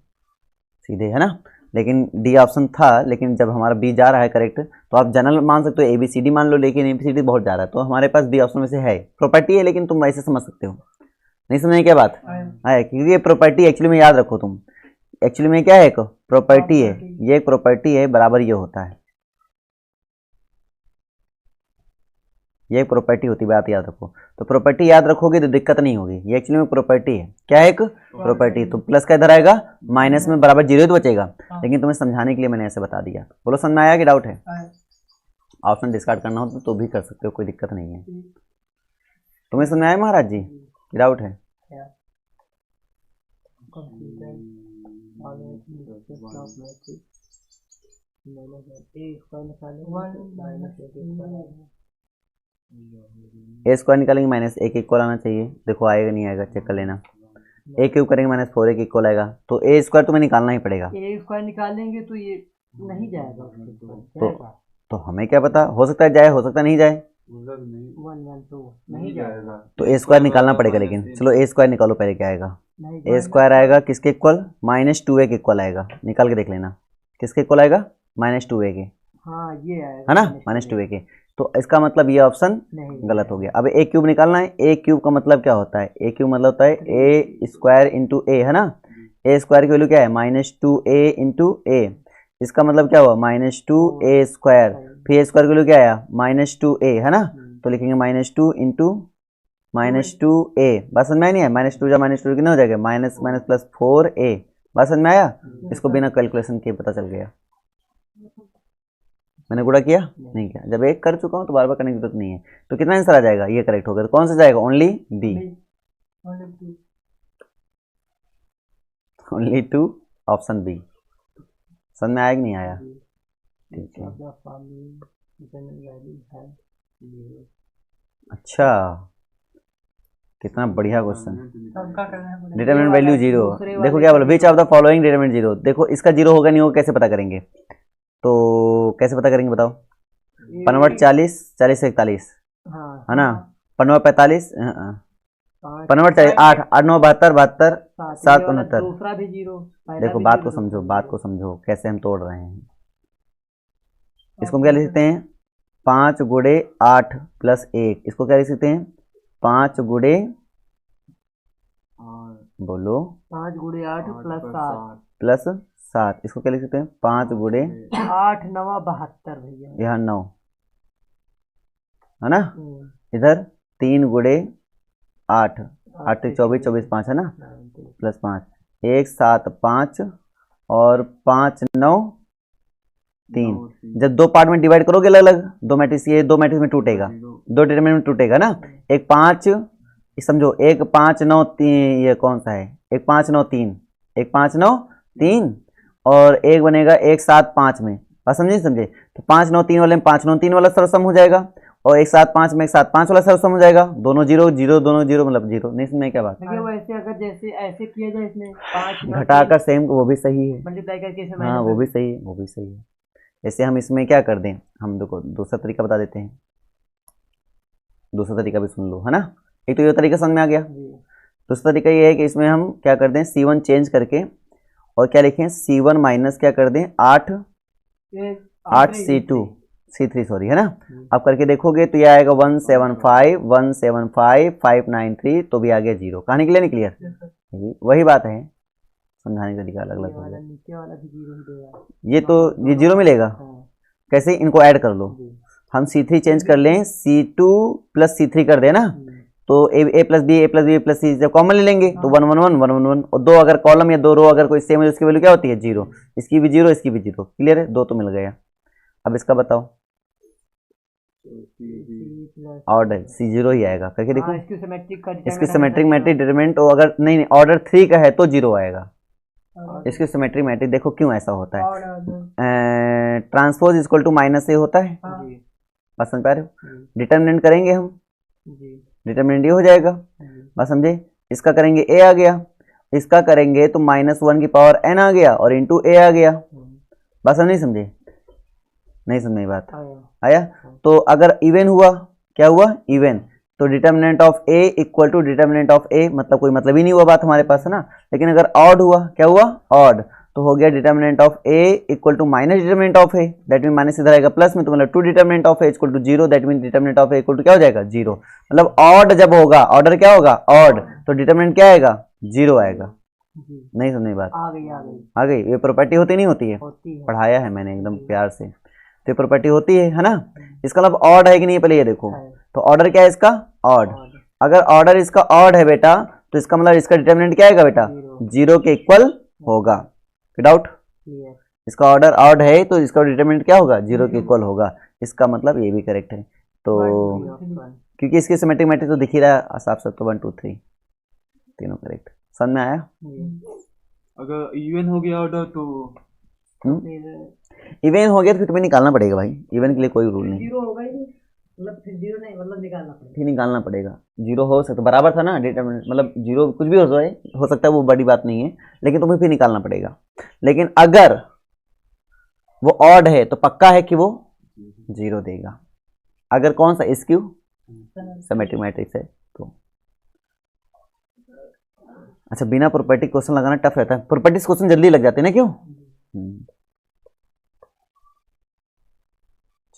सीधे, है ना। लेकिन डी ऑप्शन था, लेकिन जब हमारा बी जा रहा है करेक्ट, तो आप जनरल मान सकते हो, ए बी सी डी मान लो, लेकिन ए बी सी डी बहुत जा रहा है, तो हमारे पास बी ऑप्शन में से है। प्रॉपर्टी है, लेकिन तुम वैसे समझ सकते हो। नहीं समझे क्या बात है? क्योंकि ये प्रॉपर्टी एक्चुअली में याद रखो तुम, एक्चुअली में क्या है? एक प्रॉपर्टी है, ये एक प्रॉपर्टी है, बराबर ये होता है, ये प्रॉपर्टी होती है, बात याद रखो। तो प्रॉपर्टी याद रखोगे तो दिक्कत नहीं होगी। ये एक्चुअली में प्रॉपर्टी है। क्या है? एक प्रॉपर्टी। तो प्लस का इधर आएगा, माइनस में बराबर जीरो तो बचेगा, लेकिन तुम्हें समझाने के लिए मैंने ऐसे बता दिया। बोलो समझ में आया कि डाउट है? ऑप्शन डिस्कार्ड करना हो तो भी कर सकते हो, कोई दिक्कत नहीं है। तुम्हें समझ में आया महाराज जी? डाउट है? ए स्क्वायर निकालेंगे माइनस ए के इक्वल आना चाहिए। देखो आएगा नहीं आएगा, चेक कर लेना। ए क्यूब करेंगे माइनस 4a के इक्वल आएगा। तो ए स्क्वायर तुम्हें निकालना ही पड़ेगा। ए स्क्वायर निकालेंगे तो ये नहीं जाएगा। तो हमें क्या पता, हो सकता है जाए, हो सकता है नहीं जाए। नहीं जाएगा। तो ए स्क्वायर निकालना पड़ेगा। लेकिन चलो ए स्क्वायर निकालो पहले। क्या आएगा? ए स्क्वायर आएगा किसके इक्वल? -2a के इक्वल आएगा। निकाल के देख लेना किसके इक्वल आएगा? -2a के। हाँ ये आएगा, है ना, -2a के। तो इसका मतलब ये ऑप्शन गलत हो गया। अब ए क्यूब निकालना है। ए क्यूब का मतलब क्या होता है? ए क्यूब मतलब होता है ए स्क्वायर इंटू ए, है ना। ए स्क्वायर की वैल्यू क्या है? -2a इंटू ए। इसका मतलब क्या हुआ? -2a square. फिर ए स्क्वायर की वैल्यू क्या आया? -2a, है ना। तो लिखेंगे -2 इंटू -2a। बात समझ में नहीं है? -2 या -2 कितना हो जाएगा? Minus minus plus 4a। बात समझ में आया? इसको बिना कैलकुलेशन के पता चल गया। मैंने गुणा किया नहीं किया। जब एक कर चुका हूँ तो बार बार करने की जरूरत नहीं है। तो कितना आंसर आ जाएगा? ये करेक्ट होगा। तो कौन सा जाएगा? Only B, only 2, option B. समझ में आया कि नहीं आया? ठीक है। अच्छा, कितना बढ़िया क्वेश्चन। Determinant value 0। देखो क्या बोलो, विच ऑफ द फॉलोइंग डिटरमिनेंट 0। देखो इसका 0 होगा नहीं होगा कैसे पता करेंगे? तो कैसे पता करेंगे बताओ? 55 40 40 से 41, है ना। 55 45 55 40 8 8 9 72 72 7 69। दूसरा भी 0। देखो बात को समझो, बात को समझो कैसे हम तोड़ रहे हैं। इसको हम क्या लिख सकते हैं? 5 गुणे 8 प्लस 1। इसको क्या लिख सकते हैं? 5 गुणे, बोलो, 5 गुणे 8 प्लस 7। इसको क्या लिख सकते हैं? 5 गुणे 8 9 72 भैया। यहाँ 9, है ना। इधर 3 गुणे 8 8 24 24 5, है ना, प्लस 5 1 7 5 और 5 9 3। जब दो पार्ट में डिवाइड करोगे अलग अलग, दो मैट्रिक्स, ये दो मैट्रिक्स में टूटेगा, दो डिटरमिनेंट में टूटेगा ना। एक 5 समझो, एक 5 9 3, ये कौन सा है? एक 5 9 3, एक 5 9 3 और एक बनेगा 1 7 5 में। बात समझे? समझे? तो 5 9 3 वाले में 5 9 3 वाला सर्वसम हो जाएगा और 1 7 5 में 1 7 5 वाला सर्वसम हो जाएगा। दोनों 0 0 दोनों 0 मतलब 0। नहीं समझे क्या बात? वैसे अगर जैसे ऐसे किया जाए, इसमें 5 घटाकर सेम, वो भी सही है। मल्टीप्लाई करके इसमें हाँ वो भी सही है, वो भी सही है। ऐसे हम इसमें क्या कर दें, हम देखो दूसरा तरीका बता देते हैं। दूसरा तरीका भी सुन लो, है ना। एक तो ये तरीका समझ में आ गया। दूसरा तरीका ये है कि इसमें हम क्या कर दें, C1 चेंज करके और क्या लिखें, C1 माइनस क्या कर दें 8 C2 C3 सॉरी, है ना। अब करके देखोगे तो ये आएगा 175 175 593, तो भी आ गया 0। कहानी क्लियर नहीं? क्लियर, वही बात है, समझाने का तरीका अलग अलग होगा। ये तो ये 0 मिलेगा। कैसे? इनको ऐड कर लो। हम C3 चेंज कर लें, C2 प्लस C3 कर देना, तो a plus b a plus B plus c जब कॉमन ले लेंगे तो 1 1 1 1 1 1 और दो अगर कॉलम या दो रो अगर कोई सेम है उसकी वैल्यू क्या होती है? 0। इसकी भी 0 इसकी भी 0। क्लियर है? दो तो मिल गया। अब इसका बताओ, ऑर्डर C0 ही आएगा। करके देखो, इसकी सिमेट्रिक मैट्रिक डिटरमिनेंट अगर नहीं ऑर्डर 3 का है तो 0 आएगा। इसकी सिमेट्रिक मैट्रिक देखो क्यों ऐसा होता है, ट्रांसपोज इक्वल टू -a होता है। बात समझ पा रहे हो? डिटरमिनेंट करेंगे हम, डिटरमिनेंट ये हो जाएगा। बात समझे? इसका करेंगे a आ गया, इसका करेंगे तो -1 की पावर n आ गया और इंटू a आ गया। बात समझ नहीं समझे? नहीं समझे बात? आया? तो अगर इवन हुआ, क्या हुआ? इवन, तो determinant of a equal to determinant of a, मतलब कोई मतलब ही नहीं हुआ बात हमारे पास, है ना। लेकिन अगर ऑड हुआ, क्या हुआ? ऑड, तो हो गया determinant of a equal to minus determinant of a, that mean minus इधर आएगा प्लस में, तो मतलब 2 determinant of a equal to 0, that mean determinant of a equal to क्या हो जाएगा? 0। मतलब ऑड जब होगा, ऑर्डर क्या होगा? ऑड, तो डिटरमिनेंट क्या आएगा? 0 आएगा। नहीं समझी बात? आ गई। ये प्रॉपर्टी होती नहीं होती है? पढ़ाया है मैंने एकदम प्यार से। तो ये प्रॉपर्टी होती है ना। इसका मतलब ऑड है कि नहीं, पहले ये देखो। है। तो ऑर्डर क्या है इसका, ऑड। और अगर ऑर्डर इसका ऑड है बेटा तो इसका मतलब इसका डिटरमिनेंट क्या आएगा बेटा, 0 के इक्वल होगा, विदाउट। क्लियर। इसका ऑर्डर ऑड है तो इसका डिटरमिनेंट क्या होगा, 0 के इक्वल होगा। इसका मतलब ये भी करेक्ट है। तो क्योंकि इसकी सिमेट्रिक मैट्रिक्स तो दिख ही रहा है साफ साफ, तो 1 2 3 तीनों करेक्ट। समझ में आया। अगर इवन हो गया ऑर्डर तो इवन हो गया तो फिर तुम्हें निकालना पड़ेगा भाई, इवन के लिए कोई रूल नहीं, जीरो होगा ही नहीं, मतलब फिर जीरो नहीं, मतलब निकालना पड़ेगा। फिर निकालना पड़ेगा। 0 हो सकता, बराबर था ना डिटरमिनेंट, मतलब 0 कुछ भी हो सकता है, वो बड़ी बात नहीं है, लेकिन तुम्हें फिर निकालना पड़ेगा। लेकिन अगर वो ऑड है तो पक्का है कि वो 0 देगा। अगर कौन सा स्क्यू सिमेट्रिक मैट्रिक्स है तो। अच्छा, बिना प्रॉपर्टी क्वेश्चन लगाना टफ रहता है, प्रॉपर्टी क्वेश्चन जल्दी लग जाते हैं ना, क्यों।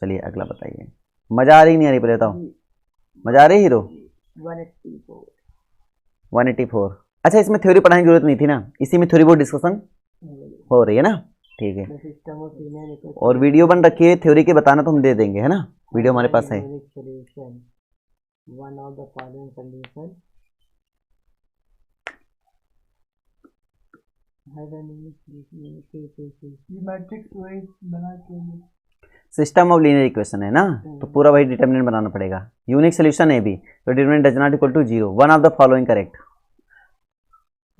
चलिए अगला बताइए। मजा आ रही नहीं आ रही, पहले बताओ। मजा आ रही हीरो। 184। अच्छा, इसमें थ्योरी पढ़ाने की जरूरत नहीं थी ना, इसी में थ्योरी बहुत डिस्कशन हो रही है ना, ठीक है। सिस्टम ऑफ लीनियर और वीडियो बन रखी है थ्योरी के, बताना तो हम दे देंगे, है ना, वीडियो हमारे पास है। Solution one of the following condition ये मैट्रिक्स वही बना के सिस्टम ऑफ लीनियर इक्वेशन है ना, तो पूरा वही डिटरमिनेंट बनाना पड़ेगा। यूनिक सोल्यूशन है भी, तो determinant does not equal to 0, one of the following correct.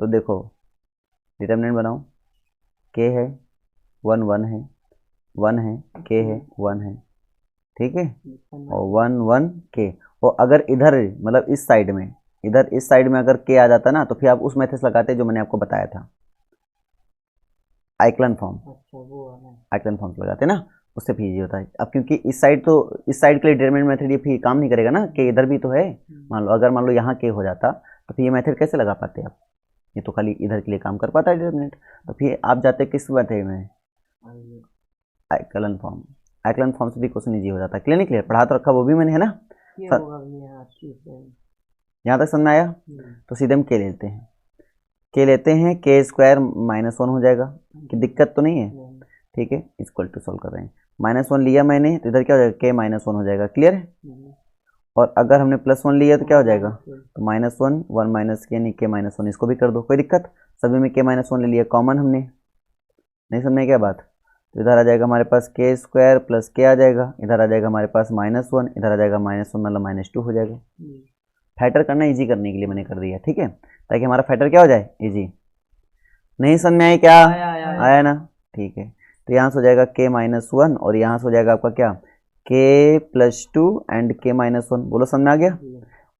तो देखो डिटरमिनेंट बनाओ, k है 1 1 है, 1 है, k है 1 है, ठीक है, और 1 1 k। और अगर इधर मतलब इस साइड में, इधर इस साइड में अगर k आ जाता ना, तो फिर आप उस मेथड से लगाते जो मैंने आपको बताया था, आइक्लन फॉर्म। अच्छा वो है ना, आइक्लन फॉर्म लगाते ना, उससे फिर इजी होता है। अब क्योंकि इस साइड तो, इस साइड के लिए डिटरमिनेंट मेथड ये फिर काम नहीं करेगा ना, कि इधर भी तो है। मान लो अगर मान लो यहाँ के हो जाता, तो फिर ये मेथड कैसे लगा पाते आप, ये तो खाली इधर के लिए काम कर पाता है डिटरमिनेंट। तो फिर आप जाते किस मेथड में, आइक्लन फॉर्म। आइक्लन फॉर्म से भी क्वेश्चन इजी हो जाता है। क्लियर नहीं क्लियर, पढ़ा तो रखा वो भी मैंने, है ना। ये सर होगा भी यहाँ ठीक है। यहाँ तक समझ में आया। तो सीधे हम के लेते हैं, के लेते हैं, के स्क्वायर -1 हो जाएगा, कि दिक्कत तो नहीं है, ठीक है। इक्वल टू सॉल्व कर रहे हैं, -1 लिया मैंने तो इधर क्या हो जाएगा, के -1 हो जाएगा, क्लियर है। और अगर हमने +1 लिया तो क्या हो जाएगा, तो -1 1 माइनस के यानी के -1, इसको भी कर दो, कोई दिक्कत। सभी में के -1 ले लिया कॉमन हमने, नहीं समझ में क्या बात। तो इधर आ जाएगा हमारे पास के स्क्वायर प्लस के आ जाएगा, इधर आ जाएगा हमारे पास -1, इधर आ जाएगा -1 मतलब -2 हो जाएगा। फैक्टर करना इजी करने के लिए मैंने कर दिया, ठीक है, ताकि हमारा फैक्टर क्या हो जाए, इजी। नहीं समझ में आया क्या, आया ना, ठीक है। तो यहाँ से हो जाएगा के -1 और यहाँ से हो जाएगा आपका क्या, के +2 एंड के -1, बोलो समझ में आ गया।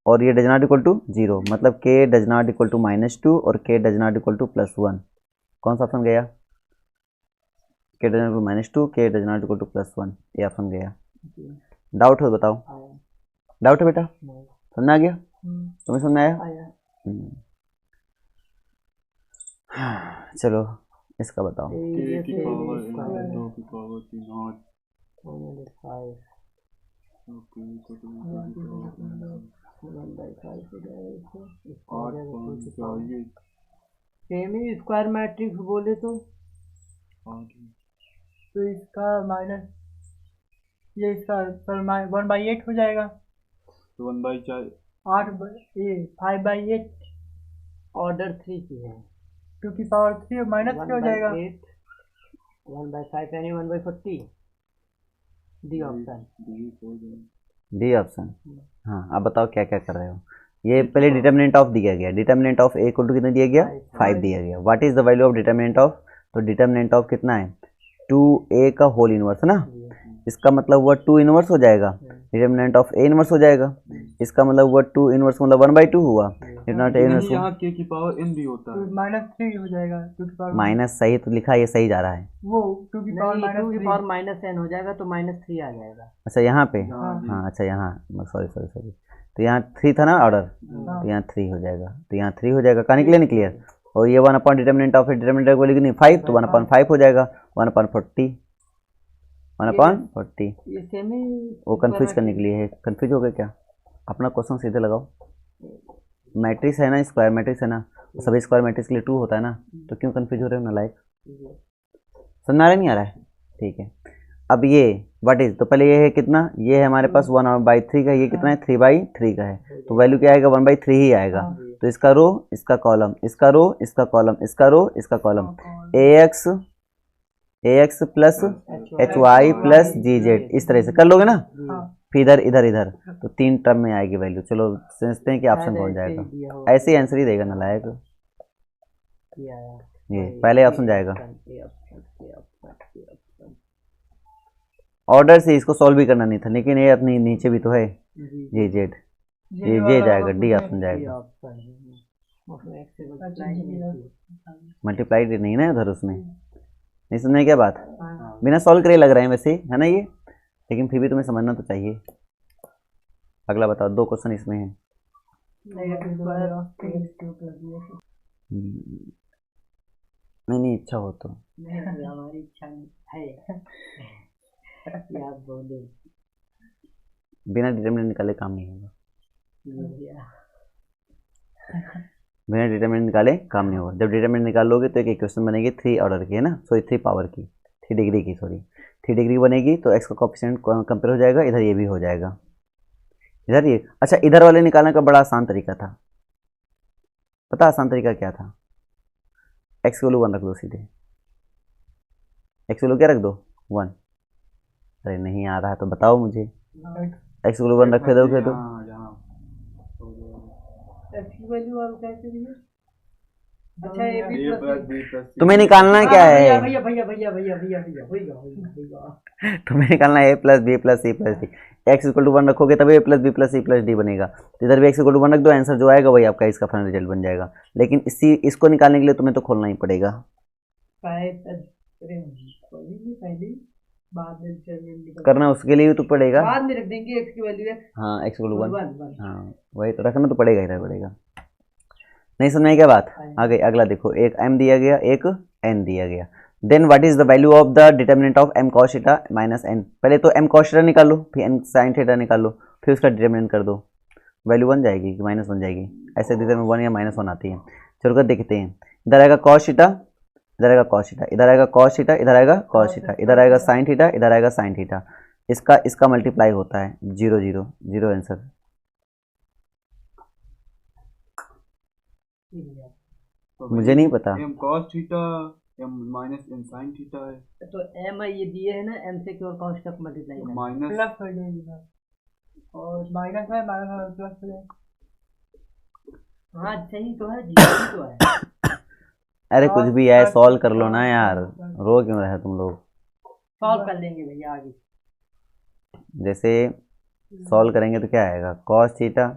और ये डज नॉट इक्वल टू 0, मतलब के डज नॉट इक्वल टू -2 और के डज नॉट इक्वल टू +1। कौन सा ऑप्शन गया, के डज नॉट इक्वल टू -2, के डज नॉट इक्वल टू +1, ये ऑप्शन गया। डाउट हो बताओ, डाउट है बेटा, समझ में आ गया, तुम्हें समझ में आया। चलो इसका बताओ। k की पावर 2 की पावर 3 8 सेम ही स्क्वायर मैट्रिक्स बोले तो इसका माइनस ये इसका 1/8 हो जाएगा, तो 1/4 5/8 ऑर्डर 3 की है, 2 की पावर 3 और -3 हो जाएगा। 1/5 यानी 1/40, डी ऑप्शन। डी ऑप्शन, हाँ। अब बताओ क्या क्या कर रहे हो। ये पहले डिटरमिनेंट ऑफ दिया गया, determinant of A equal to कितना दिया गया, 5 दिया गया। What is the value of determinant of, तो डिटरमिनेंट ऑफ कितना है, 2a का होल इनवर्स है ना, इसका मतलब वो 2 इनवर्स हो जाएगा, डिटरमिनेंट ऑफ a इनवर्स हो जाएगा, इसका मतलब वो 2 इनवर्स मतलब 1/2 हुआ, डिटरमिनेंट a इनवर्स यहाँ k की पावर n भी होता तो है, -3 हो जाएगा, 2 की पावर माइनस, सही तो लिखा, ये सही जा रहा है। वो 2 की पावर -n हो जाएगा तो -3 आ जाएगा। अच्छा यहाँ पे, हाँ जी। हाँ अच्छा यहाँ, सॉरी सॉरी सॉरी, तो यहाँ 3 था ना ऑर्डर, तो यहाँ 3 हो जाएगा, तो यहाँ 3 हो जाएगा, कहानी क्लियर नहीं क्लियर। और ये 1 डिटरमिनेंट ऑफ डिटरमिनेंट को लिखनी 5, तो 1/5 हो जाएगा, 1/40, 1/40। ये सेम ही वो कंफ्यूज करने के लिए है, कंफ्यूज हो गए क्या, अपना क्वेश्चन सीधे लगाओ। मैट्रिक्स है ना, स्क्वायर मैट्रिक्स है ना, तो सभी स्क्वायर मैट्रिक्स के लिए 2 होता है ना, तो क्यों कंफ्यूज हो रहे हो ना, लाइक समझ आ रहा नहीं आ रहा है, ठीक है। अब ये व्हाट इज, तो पहले ये है कितना, ये है हमारे पास 1/3 का, ये कितना है 3/3 का है, तो वैल्यू क्या आएगा 1/3 ही आएगा। तो इसका रो इसका कॉलम, इसका रो इसका कॉलम, इसका रो इसका column, ax plus hy plus gz, इस तरह से कर लोगे ना, फिर इधर इधर इधर, तो 3 टर्म में आएगी वैल्यू। चलो समझते हैं कि ऑप्शन कौन जाएगा, ऐसे ही आंसर ही देगा नालायक, ये पहले ऑप्शन जाएगा। ऑर्डर से इसको सॉल्व भी करना नहीं था, लेकिन ये अपनी नीचे भी तो है जी जेड, ये जाएगा, डी ऑप्शन जाएगा। मल्टीप्लाइड नहीं ना उधर, उसमें नहीं समझे क्या बात, बिना सॉल्व करे लग रहे हैं वैसे, है ना ये, लेकिन फिर भी तुम्हें समझना तो चाहिए। अगला बताओ, 2 क्वेश्चन इसमें है। नहीं इच्छा हो तो, हमारी इच्छा है आप बोले, बिना डिटरमिनेंट निकाले काम नहीं होगा, बिना डिटरमिनेंट निकाले काम नहीं होगा। जब डिटरमिनेंट निकाल लोगे तो एक इक्वेशन बनेगी 3 ऑर्डर की, है ना, सॉरी 3 पावर की, 3 डिग्री की, सॉरी 3 डिग्री बनेगी, तो एक्स का कोएफिशिएंट कंपेयर हो जाएगा, इधर ये भी हो जाएगा, इधर ये। अच्छा, इधर वाले निकालने का बड़ा आसान तरीका था, पता आसान तरीका क्या था, एक्स वैल्यू 1 रख दो सीधे, एक्स वैल्यू क्या रख दो 1, अरे नहीं आ रहा है तो बताओ मुझे, एक्स वैल्यू 1 रखे दोगे तो अच्छा ए बी प्लस तुम्हें निकालना क्या है, भैया भैया भैया भैया भैया भैया भैया तुम्हें निकालना है a plus B plus C plus D, X equal to 1 रखोगे तभी a plus B plus C plus D बनेगा, तो इधर भी एक्स इक्वल टू 1 रख दो, आंसर जो आएगा वही आपका इसका फाइनल रिजल्ट बन जाएगा। लेकिन इसको निकालने के लिए तुम्हें तो खोलना ही पड़ेगा, बाद में डिटरमिनेंट करना उसके लिए भी तो पड़ेगा, बाद में रख देंगे x की वैल्यू है हाँ एक्स इक्वल टू 1, 1 हाँ वही तो रखना तो पड़ेगा ही पड़ेगा। नहीं समझ में क्या बात, आगे अगला देखो, एक m दिया गया, एक n दिया गया, then what is the value of the determinant of m cos theta minus n, पहले तो m cos थीटा निकाल लो, फिर n sin थीटा निकाल लो, फिर उसका डिटरमिनेंट कर दो, वैल्यू 1 जाएगी कि -1 जाएगी, ऐसे देते में 1 या -1 आती है। चलो कर देखते हैं, इधर आएगा cos थीटा, इधर आएगा cos थीटा, इधर आएगा cos थीटा, इधर आएगा cos थीटा, इधर आएगा sin थीटा, इधर आएगा sin थीटा, इसका मल्टीप्लाई होता है 0 0 0 आंसर। मुझे नहीं पता, m cos theta m minus m sin theta है, तो m ये दिए है ना, m से केवल cos तक मल्टीप्लाई करना माइनस प्लस हो जाएगा और माइनस है प्लस हो जाएगा। हाँ सही तो है, जी तो है। अरे कुछ भी है, सॉल्व कर लो ना यार, रो क्यों रहे तुम लोग, सॉल्व कर लेंगे भैया आगे। जैसे सॉल्व करेंगे तो क्या आएगा, cos थीटा,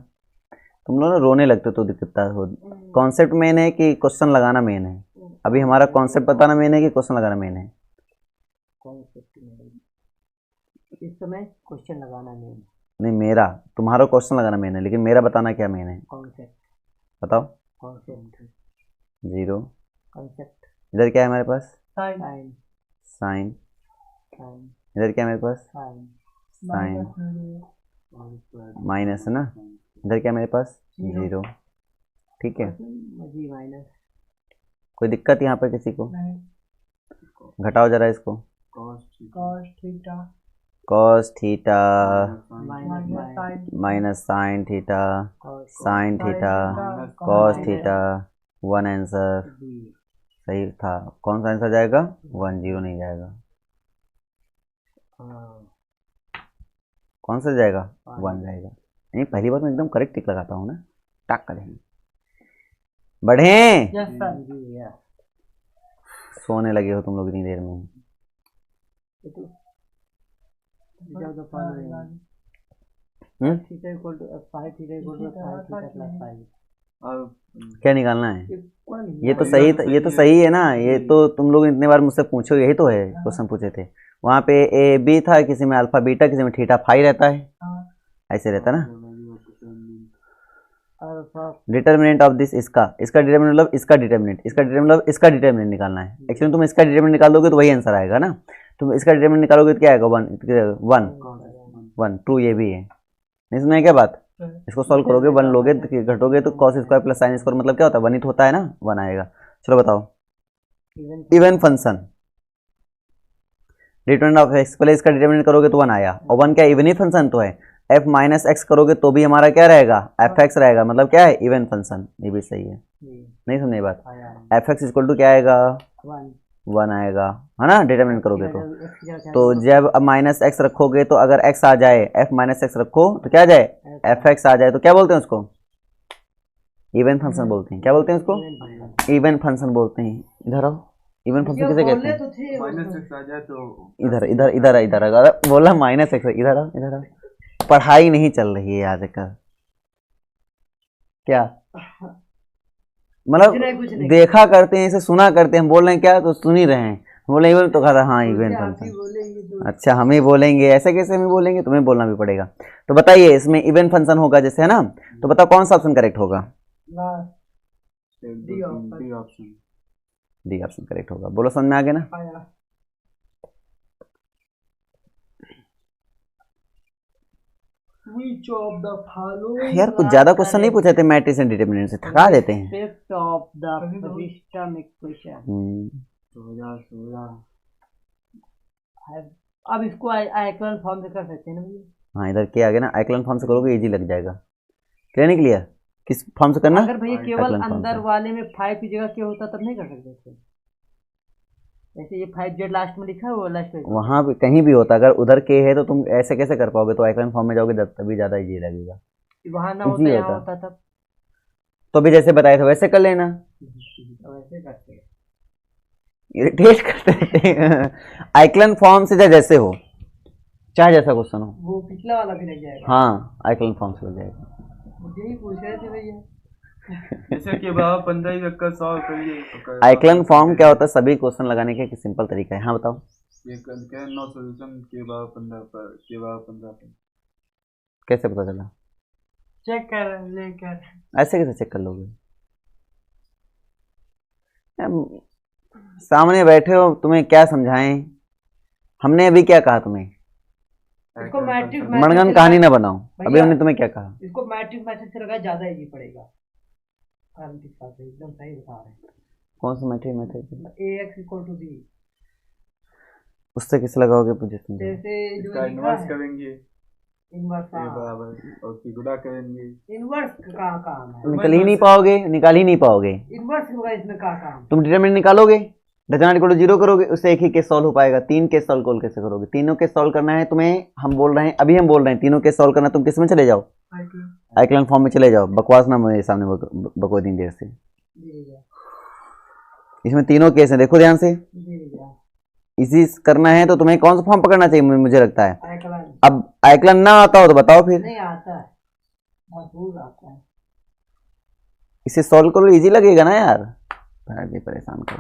तुम लोग ना रोने लगते तो दिक्कत हो, कॉन्सेप्ट मेन है कि क्वेश्चन लगाना मेन है, अभी हमारा कॉन्सेप्ट बताना मेन है कि क्वेश्चन लगाना मेन है, इस समय क्वेश्चन लगाना मेन, नहीं मेरा, तुम्हारा क्वेश्चन लगाना मेन है, लेकिन मेरा बताना क्या मेन है, कॉन्सेप्ट बताओ। कॉन्सेप्ट 0, कॉन्सेप्ट इधर क्या है हमारे पास, साइन साइन साइन, साइन इधर क्या है मेरे पास, साइन साइन माइनस है ना, इधर क्या है मेरे पास 0, ठीक है, जी माइनस, कोई दिक्कत यहाँ पर किसी को, नहीं घटाओ जरा इसको, cos theta cos cos theta theta minus sine minus sine theta, cos sine theta, minus cos theta, 1 answer जी सही था। कौन सा आंसर जाएगा, 1 0 नहीं जाएगा, हाँ कौन सा जाएगा 1 जाएगा। नहीं पहली बार मैं एकदम करेक्ट टिक लगाता हूँ ना, टक करेंगे, बढ़े, यस सर जी या सोने लगे हो तुम लोग इतनी देर में, जब the following hmm? Theta equal to 5 theta equal to 5 theta plus 5 अब क्या निकालना है, इक्वल ये तो सही, ये तो सही है ना, ये तो तुम लोग इतने बार मुझसे पूछो, यही तो है क्वेश्चन पूछे थे, वहाँ पे ए बी था, किसी में अल्फा बीटा, किसी में थीटा फाई रहता है, ऐसे रहता ना। अल्फा डिटर्मिनेंट ऑफ दिस, इसका डिटर्मिनेंट मतलब इसका डिटर्मिनेंट, इसका डिटर्मिनेंट मतलब इसका डिटर्मिनेंट निकालना है। एक्चुअली तुम इसका डिटर्मिनेंट निकाल दोगे तो वही आंसर आएगा ना, तुम इसका डिटर्मिनेंट निकालोगे तो क्या आएगा 1 2, ये भी है, नहीं सुना है क्या बात, इसको सॉल्व करोगे 1 लोगे घटोगे तो cos square plus sine square मतलब क्या होता है, 1 ही तो होता है ना, 1 आएगा। चलो बताओ, even function, determinant of x, पहले इसका डिटरमिनेंट करोगे तो 1 आया, और 1 क्या इवन ही फंक्शन तो है। एफ माइनस एक्स करोगे तो भी हमारा क्या रहेगा, एफ एक्स रहेगा, मतलब क्या है इवन फंक्शन, ये भी सही है। नहीं समझे बात, एफ एक्स इक्वल टू क्या आएगा 1 आएगा, है ना, डिटरमिनेंट करोगे तो जब अब माइनस एक्स रखोगे तो अगर एक्स आ जाए, एफ माइनस एक्स रखो तो क्या आ जाए, एफ एक्स आ जाए, तो क्या बोलते हैं उसको, इवन फंक्शन बोलते हैं। क्या बोलते हैं उसको, इवन फंक्शन बोलते हैं। इधर आओ, इवन फंक्शन किसे कहते हैं, माइनस एक्स आ जाए तो इधर इधर इधर इधर अगर बोला माइनस एक्स, इधर आओ इधर आओ, पढ़ाई नहीं चल रही है आजकल, क्या मतलब देखा करते हैं, इसे सुना करते हैं, हम बोल रहे हैं क्या तो सुन ही रहे हैं, बोले इवन तो कहा हाँ इवन फंक्शन, अच्छा हम ही बोलेंगे, ऐसे कैसे हम ही बोलेंगे, तुम्हें बोलना भी पड़ेगा। तो बताइए इसमें इवन फंक्शन होगा जैसे, है ना, तो बताओ कौन सा ऑप्शन करेक्ट होगा, D option, D option correct होगा। बोलो समझ में आ गया ना। यार कुछ ज्यादा क्वेश्चन नहीं पूछे थे मैट्रिक्स एंड डिटरमिनेंट से, थका देते हैं। Of the system equation. अब इसको आइक्लोन फॉर्म से कर सकते हैं ना भैया। हाँ इधर क्या आ गया ना, आइक्लोन फॉर्म से करोगे इजी लग जाएगा। क्लियर नहीं क्लियर, किस फॉर्म से करना, अगर भैया केवल अंदर वाले में 5 की जगह क्या होता तब नहीं कर सकते थे, ऐसे ये 5z लास्ट में लिखा है वो लास्ट में वहाँ पे कहीं भी होता, अगर उधर के है तो तुम ऐसे कैसे कर पाओगे, तो आइक्लोन फॉर्म में जाओगे तभी ज्यादा इजी लगेगा। वहाँ ना होता यहाँ होता तब, तो भी जैसे बताए थे वैसे कर लेना, वैसे करते हैं, इरिटेट करते हैं। आइक्लोन फॉर्म से जैसे हो, चाहे जैसा क्वेश्चन हो, वो पिछला वाला भी लग जाएगा। हाँ आइक्लोन फॉर्म से हो जाएगा। मुझे ही पूछ रहे थे भैया, जैसे कि बाबा 15 ही रखकर सॉल्व करिए। आइक्लोन फॉर्म क्या होता है, सभी क्वेश्चन लगाने का एक सिंपल तरीका है। हाँ बताओ, ये क्या नो सॉल्यूशन के बाबा 15 पर, के बाबा 15 पर कैसे पता चला, चेक कर लेकर, ऐसे कैसे चेक कर लोगे, सामने बैठे हो, तुम्हें क्या समझाएं, हमने अभी क्या कहा तुम्हें, इसको मैट्रिक्स मनगन कहानी ना बनाओ, अभी हमने तुम्हें क्या कहा, इसको मैट्रिक्स मैसेज से लगाया ज्यादा इजी पड़ेगा। एकदम सही बता रहे हैं। कौन सा matrix, ax equal to b, उससे किस लगाओगे पोजीशन, जैसे जो इसका इन्वर्स करेंगे, इन्वर्स के बराबर और की गुणा करेंगे। इन्वर्स का काम है, निकल ही नहीं पाओगे, निकाल ही नहीं पाओगे, इन्वर्स होगा इसमें का काम। तुम डिटरमिनेंट निकालोगे, डिटरमिनेंट इक्वल टू 0 करोगे, उससे एक ही केस सॉल्व हो पाएगा। 3 केस सॉल्व कैसे करोगे, तीनों केस सॉल्व करना है तुम्हें, हम बोल रहे हैं अभी, हम बोल रहे हैं तीनों केस सॉल्व करना, तुम किस में चले जाओ, आइक्लोन फॉर्म में चले जाओ। बकवास ना मेरे सामने बको दिन देर से, इसमें तीनों केस हैं, देखो ध्यान से, इसी करना है तो तुम्हें कौन सा फॉर्म पकड़ना चाहिए, मुझे लगता है। अब आइक्लोन ना आता हो तो बताओ फिर, नहीं आता है, बहुत आता है, इसे सॉल्व करो, इजी लगेगा ना यार, परेशान करो।